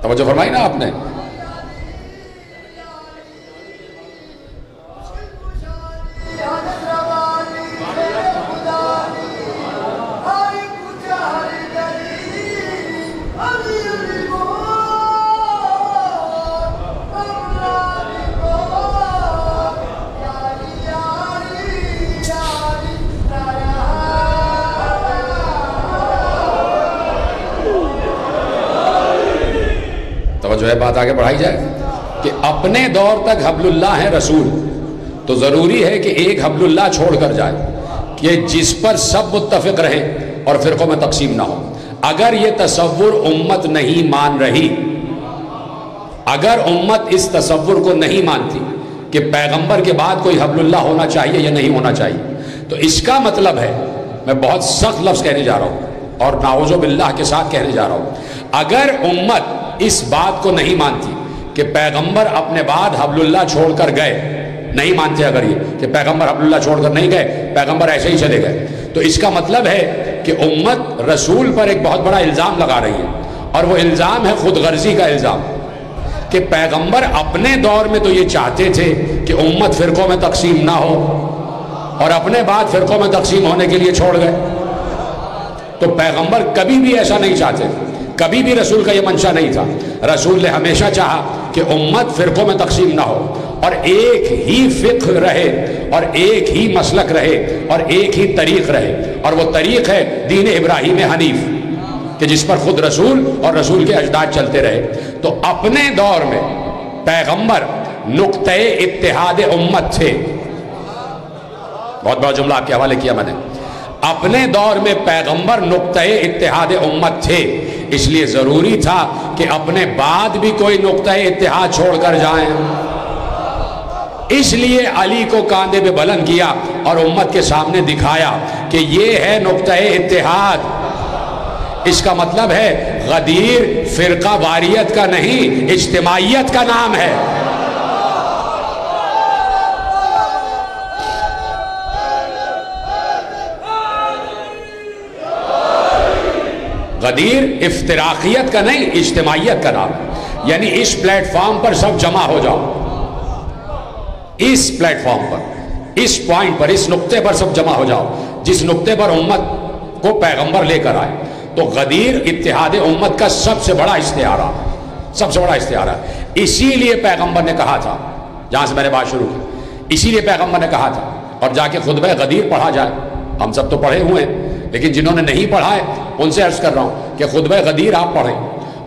توجہ فرمائی نا آپ نے. جو ہے بات آگے بڑھائی جائے کہ اپنے دور تک حبل اللہ ہے رسول, تو ضروری ہے کہ ایک حبل اللہ چھوڑ کر جائے کہ جس پر سب متفق رہے اور فرقوں میں تقسیم نہ ہو. اگر یہ تصور امت نہیں مان رہی, اگر امت اس تصور کو نہیں مانتی کہ پیغمبر کے بعد کوئی حبل اللہ ہونا چاہیے یا نہیں ہونا چاہیے, تو اس کا مطلب ہے, میں بہت سخت لفظ کہنے جا رہا ہوں اور نعوذ باللہ کے ساتھ کہنے جا رہا ہوں, اگر امت اس بات کو نہیں مانتی کہ پیغمبر اپنے بعد حبل اللہ چھوڑ کر گئے, نہیں مانتے اگر یہ کہ پیغمبر حبل اللہ چھوڑ کر نہیں گئے, پیغمبر ایسے ہی چلے گئے, تو اس کا مطلب ہے کہ امت رسول پر ایک بہت بڑا الزام لگا رہی ہے, اور وہ الزام ہے خود غرضی کا الزام کہ پیغمبر اپنے دور میں تو یہ چاہتے تھے کہ امت فرقوں میں تقسیم نہ ہو, اور اپنے بعد فرقوں میں تقسیم ہونے کے لیے چھوڑ گئے. تو پیغمبر کبھی بھی ایسا نہیں چاہتے, کبھی بھی رسول کا یہ منشا نہیں تھا. رسول نے ہمیشہ چاہا کہ امت فرقوں میں تقسیم نہ ہو اور ایک ہی فقہ رہے اور ایک ہی مسلک رہے اور ایک ہی طریق رہے, اور وہ طریق ہے دین ابراہیم حنیف, کہ جس پر خود رسول اور رسول کے اجداد چلتے رہے۔ تو اپنے دور میں پیغمبر نقطۂ اتحاد امت تھے۔ بہت بڑا جملہ آپ کے حوالے کیا میں نے، اپنے دور میں پیغمبر نقطۂ اتحاد امت تھے، اس لیے ضروری تھا کہ اپنے بعد بھی کوئی نقطۂ اتحاد چھوڑ کر جائیں۔ اس لیے علی کو کاندھے پہ بلند کیا اور امت کے سامنے دکھایا کہ یہ ہے نقطۂ اتحاد۔ اس کا مطلب ہے غدیر فرقہ واریت کا نہیں، اجتماعیت کا نام ہے۔ غدیر افتراقیت کا نہیں، اجتماعیت کا نام ہے۔ یعنی اس پلیٹ فارم پر سب جمع ہو جاؤ، اس پلیٹ فارم پر، اس پوائنٹ پر، اس نقطے پر سب جمع ہو جاؤ جس نقطے پر امت کو پیغمبر لے کر آئے۔ تو غدیر اتحاد امت کا سب سے بڑا استعارہ، سب سے بڑا استعارہ۔ اسی لیے پیغمبر نے کہا تھا، جہاں سے میں نے بات شروع کی، اسی لیے پیغمبر نے کہا تھا، اور جا کے خطبہ غدیر پڑھا جائے۔ ہم سب تو پڑھے ہوئے ہیں، لیکن جنہوں نے نہیں پڑھا ہے ان سے عرض کر رہا ہوں کہ خطبہ غدیر آپ پڑھیں۔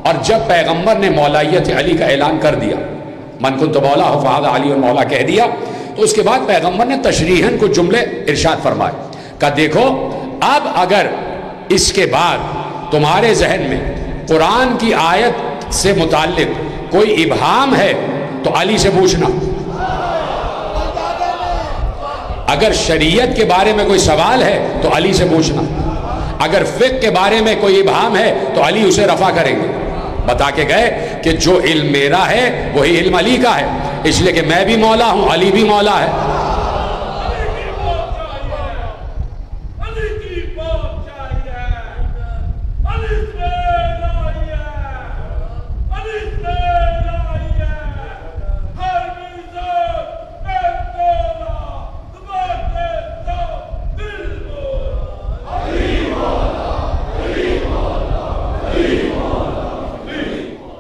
اور جب پیغمبر نے مولائیت علی کا اعلان کر دیا، من کنت مولا فہذا علی مولا کہہ دیا، تو اس کے بعد پیغمبر نے تشریحاً کچھ جملے ارشاد فرمائے کہ دیکھو اب اگر اس کے بعد تمہارے ذہن میں قرآن کی آیت سے متعلق کوئی ابہام ہے تو علی سے پوچھنا، اگر شریعت کے بارے میں کوئی سوال ہے تو علی سے پوچھنا، اگر فقہ کے بارے میں کوئی ابہام ہے تو علی اسے رفع کریں گے۔ بتا کے گئے کہ جو علم میرا ہے وہی علم علی کا ہے، اس لیے کہ میں بھی مولا ہوں، علی بھی مولا ہے۔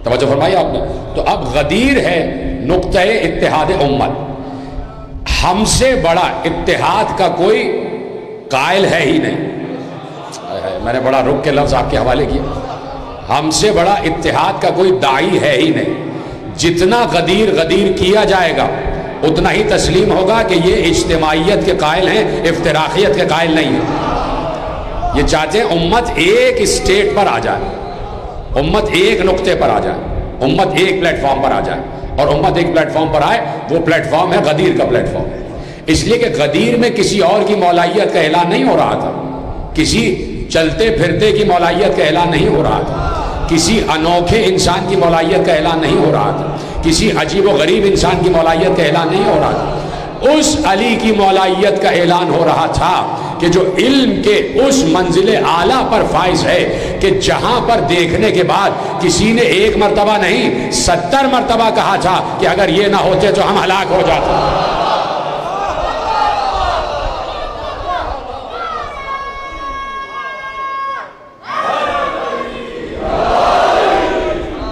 توجہ فرمائی آپ نے۔ تو اب غدیر ہے نقطۂ اتحاد امت، ہم سے بڑا اتحاد کا کوئی قائل ہے ہی نہیں۔ میں نے بڑا رک کے لفظ آپ کے حوالے کیا، ہم سے بڑا اتحاد کا کوئی داعی ہے ہی نہیں۔ جتنا غدیر غدیر کیا جائے گا اتنا ہی تسلیم ہوگا کہ یہ اجتماعیت کے قائل ہیں، افتراقیت کے قائل نہیں ہیں۔ یہ چاہتے ہیں امت ایک اسٹیٹ پر آ جائے، امت ایک نقطے پر آ جائے، امت ایک پلیٹ فارم پر آ جائے، اور امت ایک پلیٹ فارم پر آئے، وہ پلیٹ فارم ہے غدیر کا پلیٹ فارم۔ اس لیے کہ غدیر میں کسی اور کی مولائیت کا اعلان نہیں ہو رہا تھا، کسی چلتے پھرتے کی مولائیت کا اعلان نہیں ہو رہا تھا، کسی انوکھے انسان کی مولائیت کا اعلان نہیں ہو رہا تھا، کسی عجیب و غریب انسان کی مولائیت کا اعلان نہیں ہو رہا تھا۔ اس علی کی مولائیت کا اعلان ہو رہا تھا کہ جو علم کے اس منزل اعلیٰ پر فائز ہے کہ جہاں پر دیکھنے کے بعد کسی نے ایک مرتبہ نہیں 70 مرتبہ کہا تھا کہ اگر یہ نہ ہوتے تو ہم ہلاک ہو جاتے۔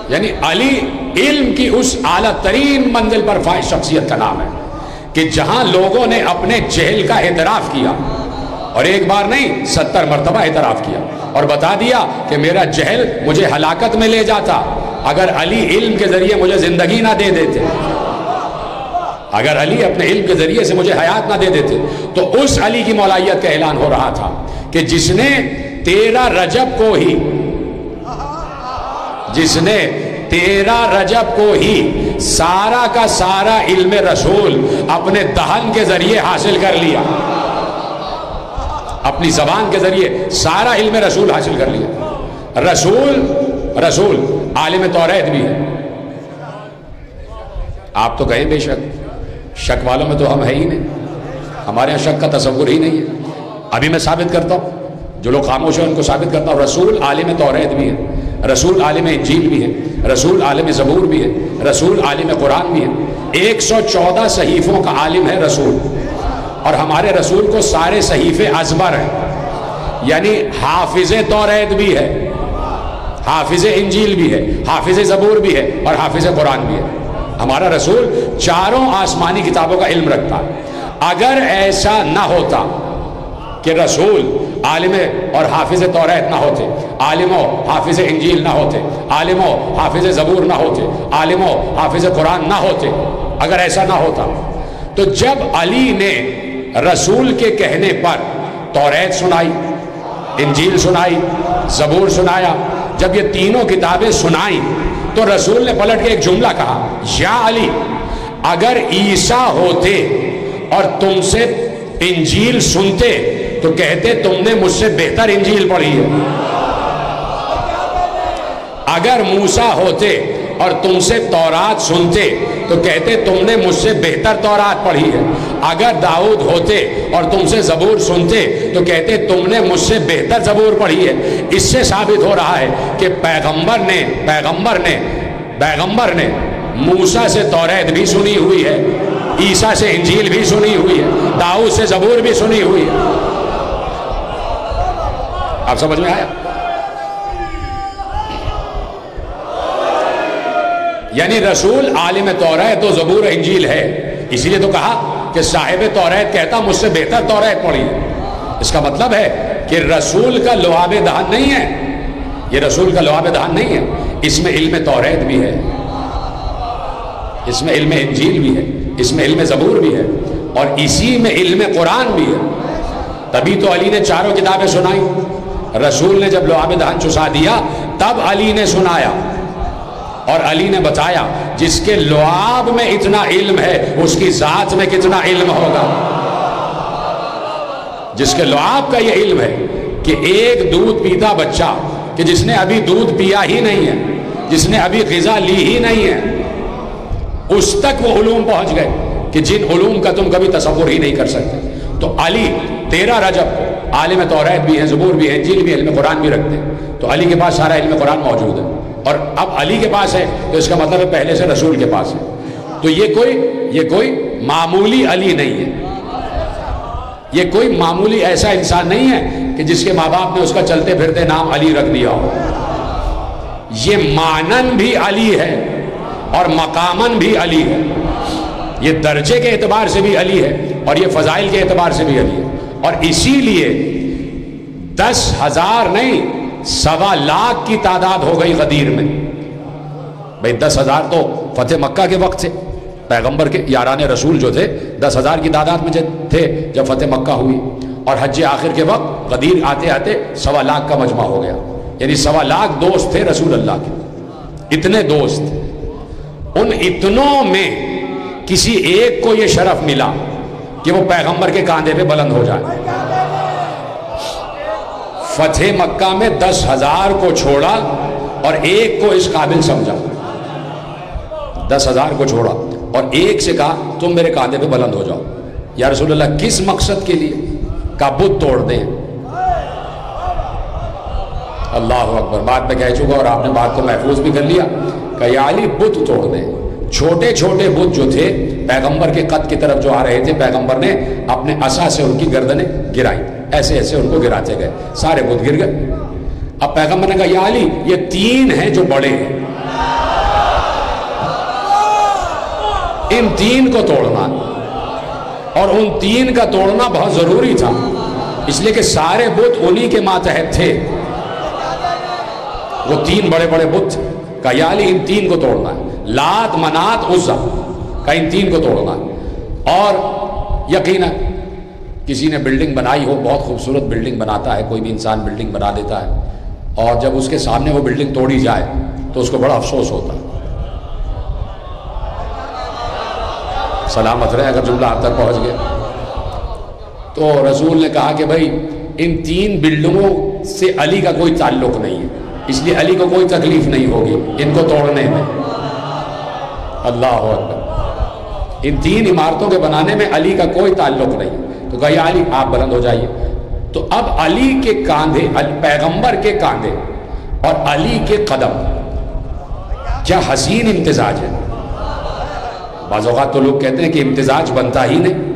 یعنی علی علم کی اس اعلیٰ ترین منزل پر فائز شخصیت کا نام ہے کہ جہاں لوگوں نے اپنے جہل کا اعتراف کیا، اور ایک بار نہیں 70 مرتبہ اعتراف کیا، اور بتا دیا کہ میرا جہل مجھے ہلاکت میں لے جاتا اگر علی علم کے ذریعے مجھے زندگی نہ دے دیتے، اگر علی اپنے علم کے ذریعے سے مجھے حیات نہ دے دیتے۔ تو اس علی کی مولائیت کا اعلان ہو رہا تھا کہ جس نے 13 رجب کو ہی، جس نے 13 رجب کو ہی سارا کا سارا علم رسول اپنے دہن کے ذریعے حاصل کر لیا، اپنی زبان کے ذریعے سارا علم رسول حاصل کر لیا۔ رسول عالم توریت بھی ہے۔ آپ تو کہیں بے شک، شک والوں میں تو ہم ہے ہی نہیں، ہمارے یہاں شک کا تصور ہی نہیں ہے۔ ابھی میں ثابت کرتا ہوں، جو لوگ خاموش ہیں ان کو ثابت کرتا ہوں، رسول عالم توریت بھی ہے، رسول عالم انجیل بھی ہے، رسول عالم زبور بھی ہے، رسول عالم قرآن بھی ہے۔ 114 صحیفوں کا عالم ہے رسول، اور ہمارے رسول کو سارے صحیفے ازبر ہیں، یعنی حافظ توریت بھی ہے، حافظ انجیل بھی ہے، حافظ زبور بھی ہے، اور حافظ قرآن بھی ہے۔ ہمارا رسول چاروں آسمانی کتابوں کا علم رکھتا ہے۔ اگر ایسا نہ ہوتا کہ رسول عالم اور حافظ توریت نہ ہوتے، عالم و حافظ انجیل نہ ہوتے، عالم و حافظ زبور نہ ہوتے، عالم و حافظ قرآن نہ ہوتے، اگر ایسا نہ ہوتا تو جب علی نے رسول کے کہنے پر توریت سنائی، انجیل سنائی، زبور سنایا، جب یہ تینوں کتابیں سنائیں تو رسول نے پلٹ کے ایک جملہ کہا، یا علی اگر عیسیٰ ہوتے اور تم سے انجیل سنتے تو کہتے تم نے مجھ سے بہتر انجیل پڑھی ہے، اگر موسیٰ ہوتے اور تم سے تورات سنتے تو کہتے تم نے مجھ سے بہتر تورات پڑھی ہے، اگر داؤد ہوتے اور تم سے زبور سنتے تو کہتے تم نے مجھ سے بہتر زبور پڑھی ہے۔ اس سے ثابت ہو رہا ہے کہ پیغمبر نے موسیٰ سے توریت بھی سنی ہوئی ہے، عیسیٰ سے انجیل بھی سنی ہوئی ہے، داؤد سے زبور بھی سنی ہوئی ہے۔ آپ سمجھ میں آیا؟ یعنی رسول عالم توریت و زبور انجیل ہے، اسی لیے تو کہا کہ صاحب توریت کہتا مجھ سے بہتر توریت پڑھی ہے۔ اس کا مطلب ہے کہ رسول کا لعاب دہن نہیں ہے، یہ رسول کا لعاب دہن نہیں ہے، اس میں علم توریت بھی ہے، اس میں علم انجیل بھی ہے، اس میں علم زبور بھی ہے، اور اسی میں علم قرآن بھی ہے۔ تبھی تو علی نے چاروں کتابیں سنائی۔ رسول نے جب لعاب دہن چسا دیا تب علی نے سنایا، اور علی نے بتایا جس کے لعاب میں اتنا علم ہے اس کی ذات میں کتنا علم ہوگا۔ جس کے لعاب کا یہ علم ہے کہ ایک دودھ پیتا بچہ کہ جس نے ابھی دودھ پیا ہی نہیں ہے، جس نے ابھی غذا لی ہی نہیں ہے، اس تک وہ علوم پہنچ گئے کہ جن علوم کا تم کبھی تصور ہی نہیں کر سکتے۔ تو علی 13 رجب کو عالم توریت بھی ہیں، زبور بھی ہیں، انجیل بھی ہیں، علم قرآن بھی رکھتے ہیں، تو علی کے پاس سارا علم قرآن موجود ہے، اور اب علی کے پاس ہے تو اس کا مطلب ہے پہلے سے رسول کے پاس ہے۔ تو یہ کوئی معمولی علی نہیں ہے، یہ کوئی معمولی ایسا انسان نہیں ہے کہ جس کے ماں باپ نے اس کا چلتے پھرتے نام علی رکھ دیا ہو۔ یہ مانن بھی علی ہے اور مقامن بھی علی ہے، یہ درجے کے اعتبار سے بھی علی ہے اور یہ فضائل کے اعتبار سے بھی علی ہے، اور اسی لیے 10,000 نہیں 1.25 لاکھ کی تعداد ہو گئی غدیر میں۔ بھئی 10,000 تو فتح مکہ کے وقت تھے، پیغمبر کے یاران رسول جو تھے 10,000 کی تعداد میں تھے جب فتح مکہ ہوئی، اور حج آخر کے وقت غدیر آتے آتے 1.25 لاکھ کا مجمع ہو گیا، یعنی 1.25 لاکھ دوست تھے رسول اللہ کے، اتنے دوست۔ ان اتنوں میں کسی ایک کو یہ شرف ملا کہ وہ پیغمبر کے کاندھے پہ بلند ہو جائے۔ فتح مکہ میں 10,000 کو چھوڑا اور ایک کو اس قابل سمجھا، 10,000 کو چھوڑا اور ایک سے کہا تم میرے کاندھے پہ بلند ہو جاؤ۔ یا رسول اللہ کس مقصد کے لیے؟ کا بت توڑ دیں۔ اللہ اکبر، بات میں کہہ چکا اور آپ نے بات کو محفوظ بھی کر لیا کہ یا علی بت توڑ دیں۔ چھوٹے چھوٹے بت جو تھے پیغمبر کے قد کی طرف جو آ رہے تھے، پیغمبر نے اپنے عصا سے ان کی گردنیں گرائی، ایسے ایسے ان کو گراتے گئے، سارے بت گر گئے۔ اب پیغمبر نے کہا یا علی یہ 3 ہیں جو بڑے ہیں، ان 3 کو توڑنا، اور ان 3 کا توڑنا بہت ضروری تھا، اس لیے کہ سارے بت انہی کے ماتحت تھے، وہ 3 بڑے بڑے بت۔ کہا یا علی ان 3 کو توڑنا ہے، لات منات عزا، کہا ان 3 کو توڑنا ہے۔ اور یقیناً کسی نے بلڈنگ بنائی ہو، بہت خوبصورت بلڈنگ بناتا ہے، کوئی بھی انسان بلڈنگ بنا دیتا ہے، اور جب اس کے سامنے وہ بلڈنگ توڑی جائے تو اس کو بڑا افسوس ہوتا ہے۔ سلامت رہے اگر جملہ آپ تک پہنچ گیا۔ تو رسول نے کہا کہ بھائی ان 3 بلڈنگوں سے علی کا کوئی تعلق نہیں ہے، اس لیے علی کو کوئی تکلیف نہیں ہوگی ان کو توڑنے میں۔ اللہ اکبر، ان 3 عمارتوں کے بنانے میں علی کا کوئی تعلق نہیں۔ تو کہا یا علی آپ بلند ہو جائیے۔ تو اب علی کے کاندھے، پیغمبر کے کاندھے اور علی کے قدم، کیا حسین امتزاج ہے۔ بعض اوقات تو لوگ کہتے ہیں کہ امتزاج بنتا ہی نہیں،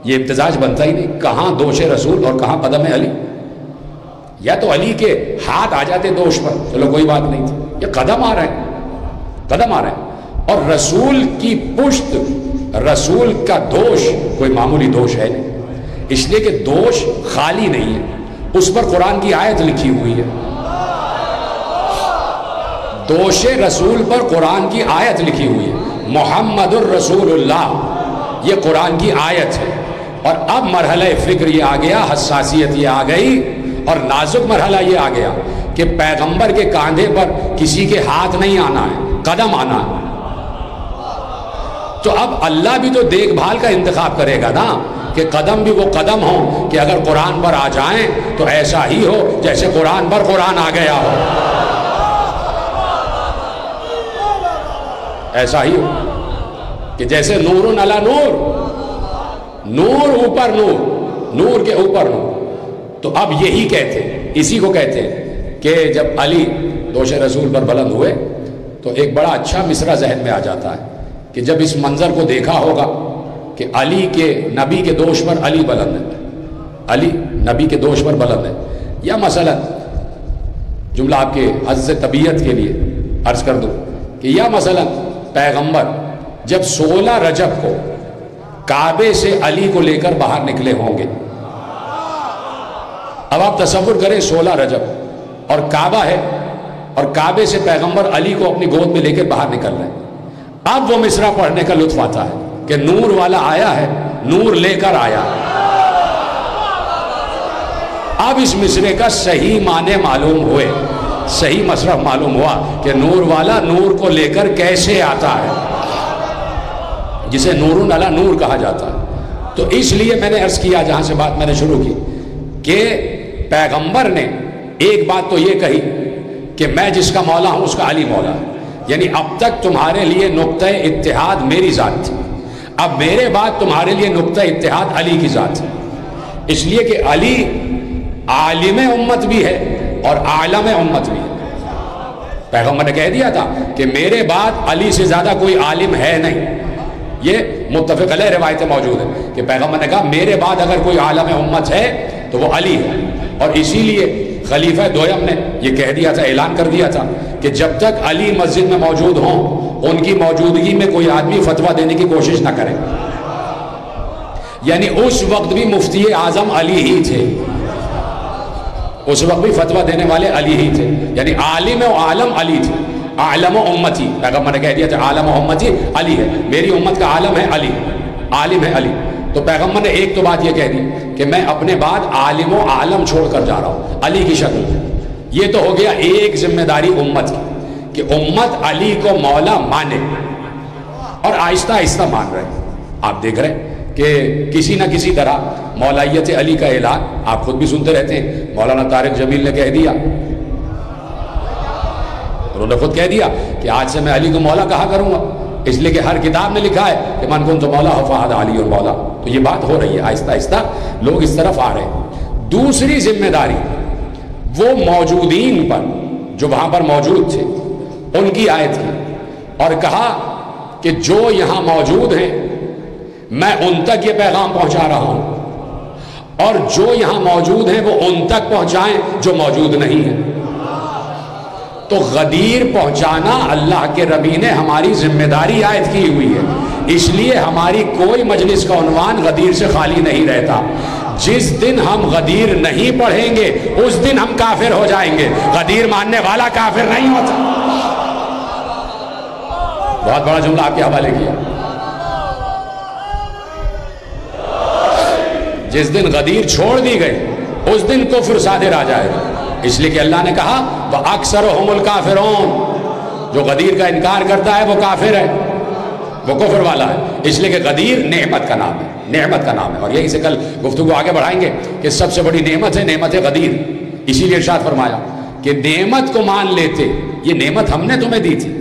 یہ امتزاج بنتا ہی نہیں، کہاں دوش رسول اور کہاں قدم علی۔ یا تو علی کے ہاتھ آ جاتے دوش پر، چلو کوئی بات نہیں تھی، یہ قدم آ رہے ہیں، قدم آ رہے ہیں، اور رسول کی پشت، رسول کا دوش کوئی معمولی دوش ہے نہیں۔ اس لیے کہ دوش خالی نہیں ہے، اس پر قرآن کی آیت لکھی ہوئی ہے۔ دوش رسول پر قرآن کی آیت لکھی ہوئی ہے، محمد الرسول اللہ، یہ قرآن کی آیت ہے۔ اور اب مرحلہ فکر یہ آ گیا، حساسیت یہ آ گئی، اور نازک مرحلہ یہ آ گیا کہ پیغمبر کے کاندھے پر کسی کے ہاتھ نہیں آنا ہے، قدم آنا ہے۔ تو اب اللہ بھی تو دیکھ بھال کا انتخاب کرے گا نا، کہ قدم بھی وہ قدم ہوں کہ اگر قرآن پر آ جائیں تو ایسا ہی ہو جیسے قرآن پر قرآن آ گیا ہو، ایسا ہی ہو کہ جیسے نور علی نور، نور اوپر نور، نور کے اوپر نور۔ تو اب یہی کہتے، اسی کو کہتے کہ جب علی دوش رسول پر بلند ہوئے تو ایک بڑا اچھا مصرع ذہن میں آ جاتا ہے کہ جب اس منظر کو دیکھا ہوگا کہ علی کے نبی کے دوش پر علی بلند ہے، علی نبی کے دوش پر بلند ہے، یا مثلا جملہ آپ کے حظ طبیعت کے لیے عرض کر دوں کہ یا مثلا پیغمبر جب 16 رجب کو کعبے سے علی کو لے کر باہر نکلے ہوں گے، اب آپ تصور کریں 16 رجب اور کعبہ ہے، اور کعبے سے پیغمبر علی کو اپنی گود میں لے کر باہر نکل رہے ہیں، اب وہ مصرع پڑھنے کا لطف آتا ہے کہ نور والا آیا ہے، نور لے کر آیا۔ اب اس مصرع کا صحیح معنی معلوم ہوئے، صحیح مصرف معلوم ہوا کہ نور والا نور کو لے کر کیسے آتا ہے، جسے نور علی نور کہا جاتا ہے۔ تو اس لیے میں نے عرض کیا، جہاں سے بات میں نے شروع کی، کہ پیغمبر نے ایک بات تو یہ کہی کہ میں جس کا مولا ہوں اس کا علی مولا ہے، یعنی اب تک تمہارے لیے نقطہ اتحاد میری ذات تھی، اب میرے بعد تمہارے لیے نقطہ اتحاد علی کی ذات ہے، اس لیے کہ علی عالم امت بھی ہے اور عالم امت بھی ہے۔ پیغمبر نے کہہ دیا تھا کہ میرے بعد علی سے زیادہ کوئی عالم ہے نہیں، یہ متفق علیہ روایتیں موجود ہیں کہ پیغمبر نے کہا میرے بعد اگر کوئی عالم امت ہے تو وہ علی ہے، اور اسی لیے خلیفہ دویم نے یہ کہہ دیا تھا، اعلان کر دیا تھا کہ جب تک علی مسجد میں موجود ہوں ان کی موجودگی میں کوئی آدمی فتویٰ دینے کی کوشش نہ کرے، یعنی اس وقت بھی مفتی اعظم علی ہی تھے، اس وقت بھی فتویٰ دینے والے علی ہی تھے، یعنی عالم و عالم علی تھے، عالم و امتی، پیغمبر نے کہہ دیا تھا عالم و امتی علی ہے، میری امت کا عالم ہے علی، عالم ہے علی۔ تو پیغمبر نے ایک تو بات یہ کہہ دی کہ میں اپنے بعد عالم و عالم چھوڑ کر جا رہا ہوں علی کی شکل میں۔ یہ تو ہو گیا ایک ذمہ داری امت کی کہ امت علی کو مولا مانے، اور آہستہ آہستہ مان رہے ہیں۔ آپ دیکھ رہے ہیں کہ کسی نہ کسی طرح مولائیت علی کا اعلان آپ خود بھی سنتے رہتے ہیں، مولانا طارق جمیل نے کہہ دیا، انہوں نے خود کہہ دیا کہ آج سے میں علی کو مولا کہا کروں گا، اس لیے کہ ہر کتاب میں لکھا ہے کہ من کنت مولا فہذا علی مولا۔ تو یہ بات ہو رہی ہے، آہستہ آہستہ لوگ اس طرف آ رہے ہیں۔ دوسری ذمہ داری وہ موجودین پر جو وہاں پر موجود تھے ان کی آیت کی، اور کہا کہ جو یہاں موجود ہیں میں ان تک یہ پیغام پہنچا رہا ہوں، اور جو یہاں موجود ہیں وہ ان تک پہنچائیں جو موجود نہیں ہیں۔ تو غدیر پہنچانا اللہ کے نبی نے ہماری ذمہ داری عائد کی ہوئی ہے، اس لیے ہماری کوئی مجلس کا عنوان غدیر سے خالی نہیں رہتا۔ جس دن ہم غدیر نہیں پڑھیں گے اس دن ہم کافر ہو جائیں گے، غدیر ماننے والا کافر نہیں ہوتا۔ بہت بڑا جملہ آپ کے حوالے کیا، جس دن غدیر چھوڑ دی گئی اس دن کفر صادر آ جائے گا، اس لیے کہ اللہ نے کہا وَأَكْثَرُهُمُ الْكَافِرُونَ، جو غدیر کا انکار کرتا ہے وہ کافر ہے، وہ کفر والا ہے۔ اس لیے کہ غدیر نعمت کا نام ہے، نعمت کا نام ہے، اور یہی سے کل گفتگو آگے بڑھائیں گے کہ سب سے بڑی نعمت ہے نعمت غدیر۔ اسی لیے ارشاد فرمایا کہ نعمت کو مان لیتے، یہ نعمت ہم نے تمہیں دی تھی،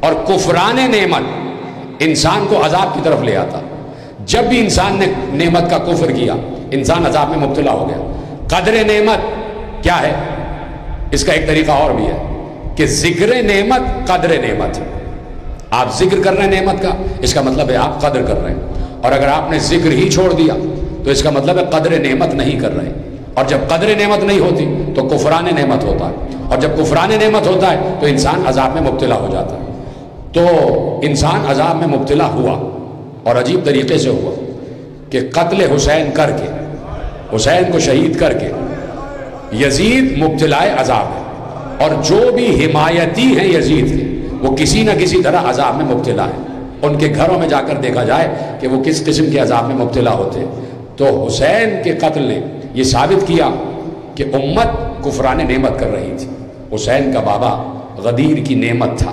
اور کفران نعمت انسان کو عذاب کی طرف لے آتا۔ جب بھی انسان نے نعمت کا کفر کیا انسان عذاب میں مبتلا ہو گیا۔ قدر نعمت کیا ہے؟ اس کا ایک طریقہ اور بھی ہے کہ ذکر نعمت قدر نعمت، آپ ذکر کر رہے ہیں نعمت کا، اس کا مطلب ہے آپ قدر کر رہے ہیں، اور اگر آپ نے ذکر ہی چھوڑ دیا تو اس کا مطلب ہے قدر نعمت نہیں کر رہے، اور جب قدر نعمت نہیں ہوتی تو کفران نعمت ہوتا ہے، اور جب کفران نعمت ہوتا ہے تو انسان عذاب میں مبتلا ہو جاتا ہے۔ تو انسان عذاب میں مبتلا ہوا، اور عجیب طریقے سے ہوا کہ قتل حسین کر کے حسین کو شہید کر کے یزید مبتلا عذاب ہے، اور جو بھی حمایتی ہیں یزید کے وہ کسی نہ کسی طرح عذاب میں مبتلا ہے. ان کے گھروں میں جا کر دیکھا جائے کہ وہ کس قسم کے عذاب میں مبتلا ہوتے ہیں. تو حسین کے قتل نے یہ ثابت کیا کہ امت کفران نعمت کر رہی تھی. حسین کا بابا غدیر کی نعمت تھا،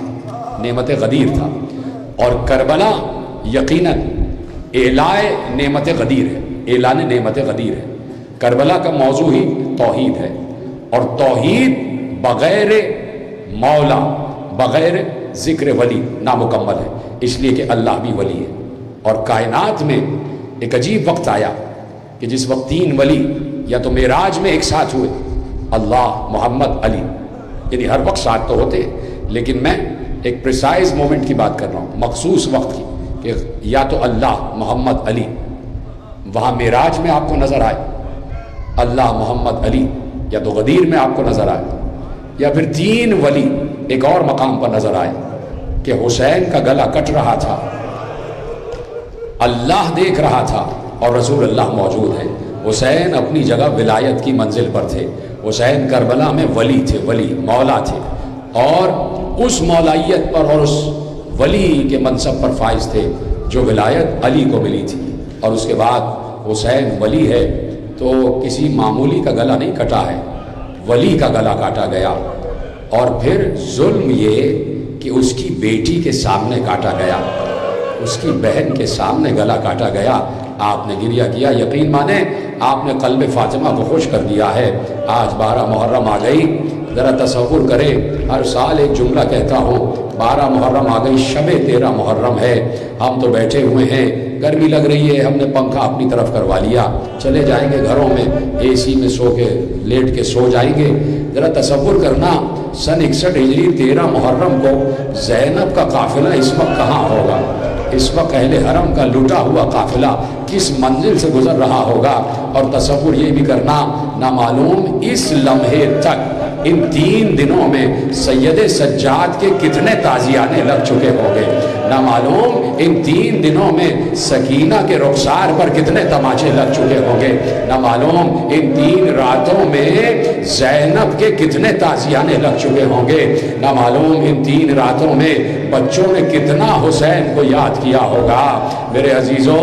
نعمت غدیر تھا، اور کربلا یقیناً اعلائے نعمت غدیر ہے، اعلان نعمت غدیر ہے. کربلا کا موضوع ہی توحید ہے، اور توحید بغیر مولا، بغیر ذکر ولی نامکمل ہے. اس لیے کہ اللہ بھی ولی ہے. اور کائنات میں ایک عجیب وقت آیا کہ جس وقت 3 ولی یا تو معراج میں ایک ساتھ ہوئے، اللہ، محمد، علی، یعنی ہر وقت ساتھ تو ہوتے ہیں، لیکن میں ایک پریسائز مومنٹ کی بات کر رہا ہوں، مخصوص وقت کی، کہ یا تو اللہ، محمد، علی وہاں معراج میں آپ کو نظر آئے، اللہ، محمد، علی، یا تو غدیر میں آپ کو نظر آئے، یا پھر 3 ولی ایک اور مقام پر نظر آئے کہ حسین کا گلا کٹ رہا تھا، اللہ دیکھ رہا تھا اور رسول اللہ موجود ہے. حسین اپنی جگہ ولایت کی منزل پر تھے. حسین کربلا میں ولی تھے، ولی، مولا تھے، اور اس مولائیت پر اور اس ولی کے منصب پر فائز تھے جو ولایت علی کو ملی تھی. اور اس کے بعد حسین ولی ہے تو کسی معمولی کا گلا نہیں کٹا ہے، ولی کا گلا کاٹا گیا. اور پھر ظلم یہ کہ اس کی بیٹی کے سامنے کاٹا گیا، اس کی بہن کے سامنے گلا کاٹا گیا. آپ نے گریہ کیا، یقین مانیں آپ نے قلب فاطمہ کو خوش کر دیا ہے. آج 12 محرم آ گئی، ذرا تصور کریں، ہر سال ایک جملہ کہتا ہوں، 12 محرم آ گئی، شب 13 محرم ہے، ہم تو بیٹھے ہوئے ہیں، گرمی لگ رہی ہے، ہم نے پنکھا اپنی طرف کروا لیا، چلے جائیں گے گھروں میں، اے سی میں سو کے لیٹ کے سو جائیں گے. ذرا تصور کرنا، سن 61 ہجری 13 محرم کو زینب کا قافلہ اس وقت کہاں ہوگا؟ اس وقت اہل حرم کا لٹا ہوا قافلہ کس منزل سے گزر رہا ہوگا؟ اور تصور یہ بھی کرنا، نہ معلوم اس لمحے تک ان 3 دنوں میں سید سجاد کے کتنے تازیانے لگ چکے ہوں گے، نہ معلوم ان 3 دنوں میں سکینہ کے رخسار پر کتنے تماچے لگ چکے ہوں گے، نہ معلوم ان 3 راتوں میں زینب کے کتنے تازیانے لگ چکے ہوں گے، نہ معلوم ان 3 راتوں میں بچوں نے کتنا حسین کو یاد کیا ہوگا. میرے عزیزوں،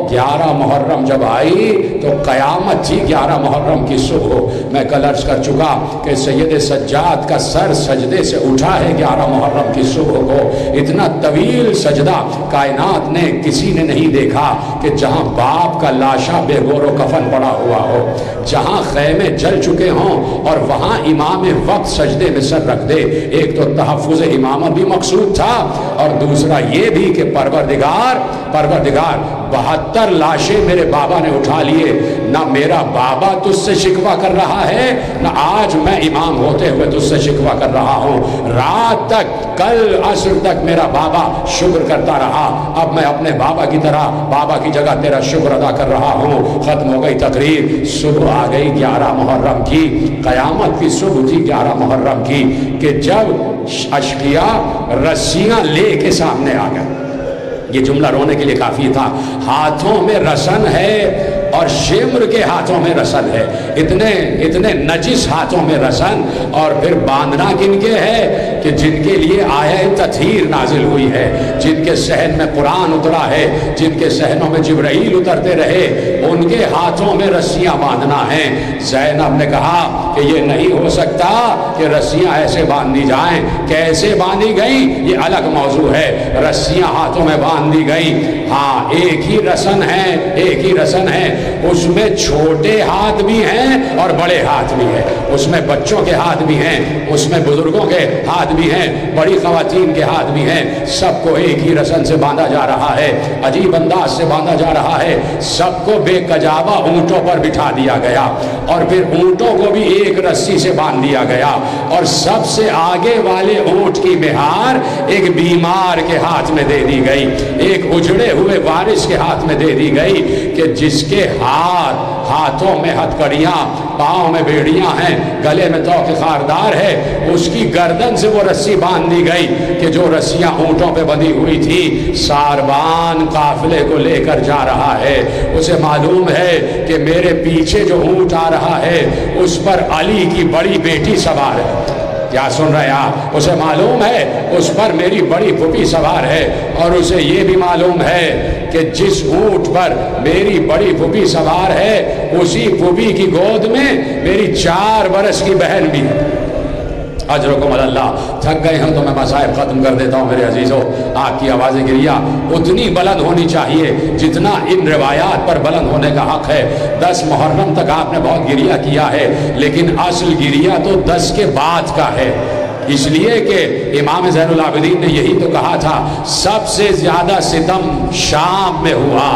11 محرم جب آئی تو قیامت تھی 11 محرم کی صبح. میں کل عرض کر چکا کہ سید سجاد کا سر سجدے سے اٹھا ہے 11 محرم کی صبح کو. اتنا طویل سجدہ کائنات نے کسی نے نہیں دیکھا کہ جہاں باپ کا لاشا بے گور و کفن پڑا ہوا ہو، جہاں خیمے جل چکے ہوں اور وہاں امام وقت سجدے میں سر رکھ دے. ایک تو تحفظ امامت بھی مقصود تھا، اور دوسرا یہ بھی کہ پروردگار 72 لاشیں میرے بابا نے اٹھا لیے. نہ میرا بابا تجھ سے شکوہ کر رہا ہے، نہ آج میں امام ہوتے ہوئے تجھ سے شکوہ کر رہا ہوں. رات تک، کل عصر تک میرا بابا شکر کرتا رہا، اب میں اپنے بابا کی طرح بابا کی جگہ تیرا شکر ادا کر رہا ہوں. ختم ہو گئی تقریر، صبح آ گئی 11 محرم کی. قیامت کی صبح تھی 11 محرم کی کہ جب اشقیاء رسیاں لے کے سامنے آ گئے. یہ جملہ رونے کے لیے کافی تھا. ہاتھوں میں رسن ہے اور شمر کے ہاتھوں میں رسن ہے، اتنے نجس ہاتھوں میں رسن. اور پھر باندھنا کن کے ہے کہ جن کے لیے آیہ تطہیر نازل ہوئی ہے، جن کے صحن میں قرآن اترا ہے، جن کے صحنوں میں جبرائیل اترتے رہے، ان کے ہاتھوں میں رسیاں باندھنا ہیں. زینب نے کہا کہ یہ نہیں ہو سکتا کہ رسیاں ایسے باندھی جائیں. کیسے باندھی گئیں یہ الگ موضوع ہے، رسیاں ہاتھوں میں باندھی گئی. ہاں، ایک ہی رسن ہے، اس میں چھوٹے ہاتھ بھی ہیں اور بڑے ہاتھ بھی ہیں، اس میں بچوں کے ہاتھ بھی ہیں، اس میں بزرگوں کے ہاتھ بھی ہیں، بڑی خواتین کے ہاتھ بھی ہیں. سب کو ایک ہی رسن سے باندھا جا رہا ہے، عجیب انداز سے باندھا جا رہا ہے. سب کو بے کجاوہ اونٹوں پر بٹھا دیا گیا، اور پھر اونٹوں کو بھی ایک رسی سے باندھ دیا گیا، اور سب سے آگے والے اونٹ کی مہار ایک بیمار کے ہاتھ میں دے دی گئی، ایک اجڑے ہوئے وارث کے ہاتھ میں دے دی گئی. کہ جس کے ہاتھوں میں ہتھکڑیاں، پاؤں میں بیڑیاں ہیں، گلے میں توق خاردار ہے، اس کی گردن سے وہ رسی باندھ دی گئی کہ جو رسیاں اونٹوں پہ بندھی ہوئی تھی، ساربان قافلے کو لے کر جا رہا ہے، اسے معلوم ہے کہ میرے پیچھے جو اونٹ آ رہا ہے اس پر علی کی بڑی بیٹی سوار ہے۔ کیا سن رہے آپ؟ اسے معلوم ہے اس پر میری بڑی پھوپھی سوار ہے، اور اسے یہ بھی معلوم ہے کہ جس اونٹ پر میری بڑی پھوپھی سوار ہے اسی پھوپھی کی گود میں میری 4 برس کی بہن بھی ہے۔ اجرکم اللہ۔ تھک گئے ہم تو میں مصائب ختم کر دیتا ہوں میرے عزیزوں۔ آپ کی آواز گریہ اتنی بلند ہونی چاہیے جتنا ان روایات پر بلند ہونے کا حق ہے۔ 10 محرم تک آپ نے بہت گریہ کیا ہے، لیکن اصل گریہ تو 10 کے بعد کا ہے، اس لیے کہ امام زین العابدین نے یہی تو کہا تھا سب سے زیادہ ستم شام میں ہوا،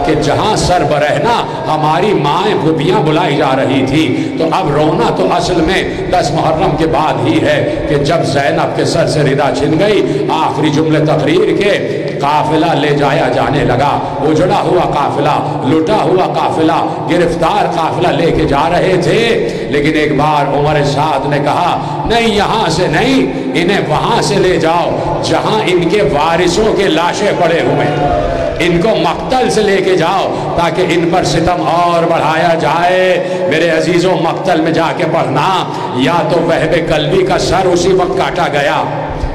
کہ جہاں سر برہنا ہماری مائیں پھوپھیاں بلائی جا رہی تھی، تو اب رونا تو اصل میں 10 محرم کے بعد ہی ہے کہ جب زینب کے سر سے ردا چھن گئی۔ آخری جملے تقریر کے قافلہ لے جایا جانے لگا، اجڑا ہوا قافلہ، لٹا ہوا قافلہ، گرفتار قافلہ لے کے جا رہے تھے، لیکن ایک بار عمر سعد نے کہا نہیں، یہاں سے نہیں، انہیں وہاں سے لے جاؤ جہاں ان کے وارثوں کے لاشیں پڑے ہوئے، ان کو مقتل سے لے کے جاؤ تاکہ ان پر ستم اور بڑھایا جائے۔ میرے عزیزوں، مقتل میں جا کے پڑھنا، یا تو وہب قلبی کا سر اسی وقت کاٹا گیا،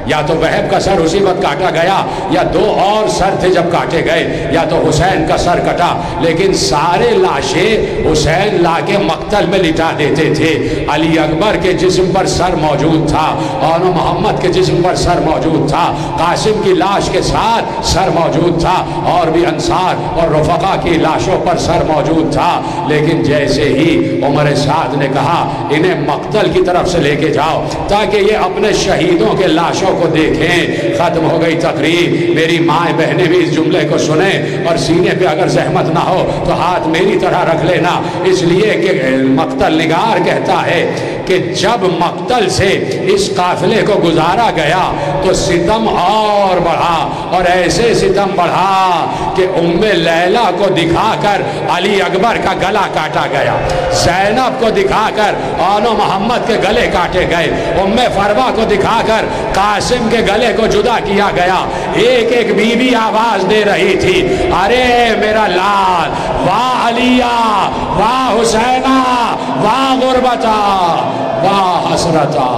یا تو وہب کا سر اسی وقت کاٹا گیا، یا 2 اور سر تھے جب کاٹے گئے، یا تو حسین کا سر کٹا، لیکن سارے لاشیں حسین لا کے مقتل میں لٹا دیتے تھے۔ علی اکبر کے جسم پر سر موجود تھا، اور محمد کے جسم پر سر موجود تھا، قاسم کی لاش کے ساتھ سر موجود تھا، اور بھی انصار اور رفقا کی لاشوں پر سر موجود تھا، لیکن جیسے ہی عمر سعد نے کہا انہیں مقتل کی طرف سے لے کے جاؤ تاکہ یہ اپنے شہیدوں کے لاشوں کو دیکھیں، ختم ہو گئی تقریر۔ میری مائیں بہنیں بھی اس جملے کو سنیں، اور سینے پہ اگر زحمت نہ ہو تو ہاتھ میری طرح رکھ لینا، اس لیے کہ مقتل نگار کہتا ہے کہ جب مقتل سے اس قافلے کو گزارا گیا تو ستم اور بڑھا، اور ایسے ستم بڑھا کہ ام لیلہ کو دکھا کر علی اکبر کا گلا کاٹا گیا، زینب کو دکھا کر آن محمد کے گلے کاٹے گئے، ام فروہ کو دکھا کر قاسم کے گلے کو جدا کیا گیا۔ ایک ایک بیوی آواز دے رہی تھی، ارے میرا لال، واہ علیہ، واہ حسینہ، واہ غربتہ، واہ حسرتہ۔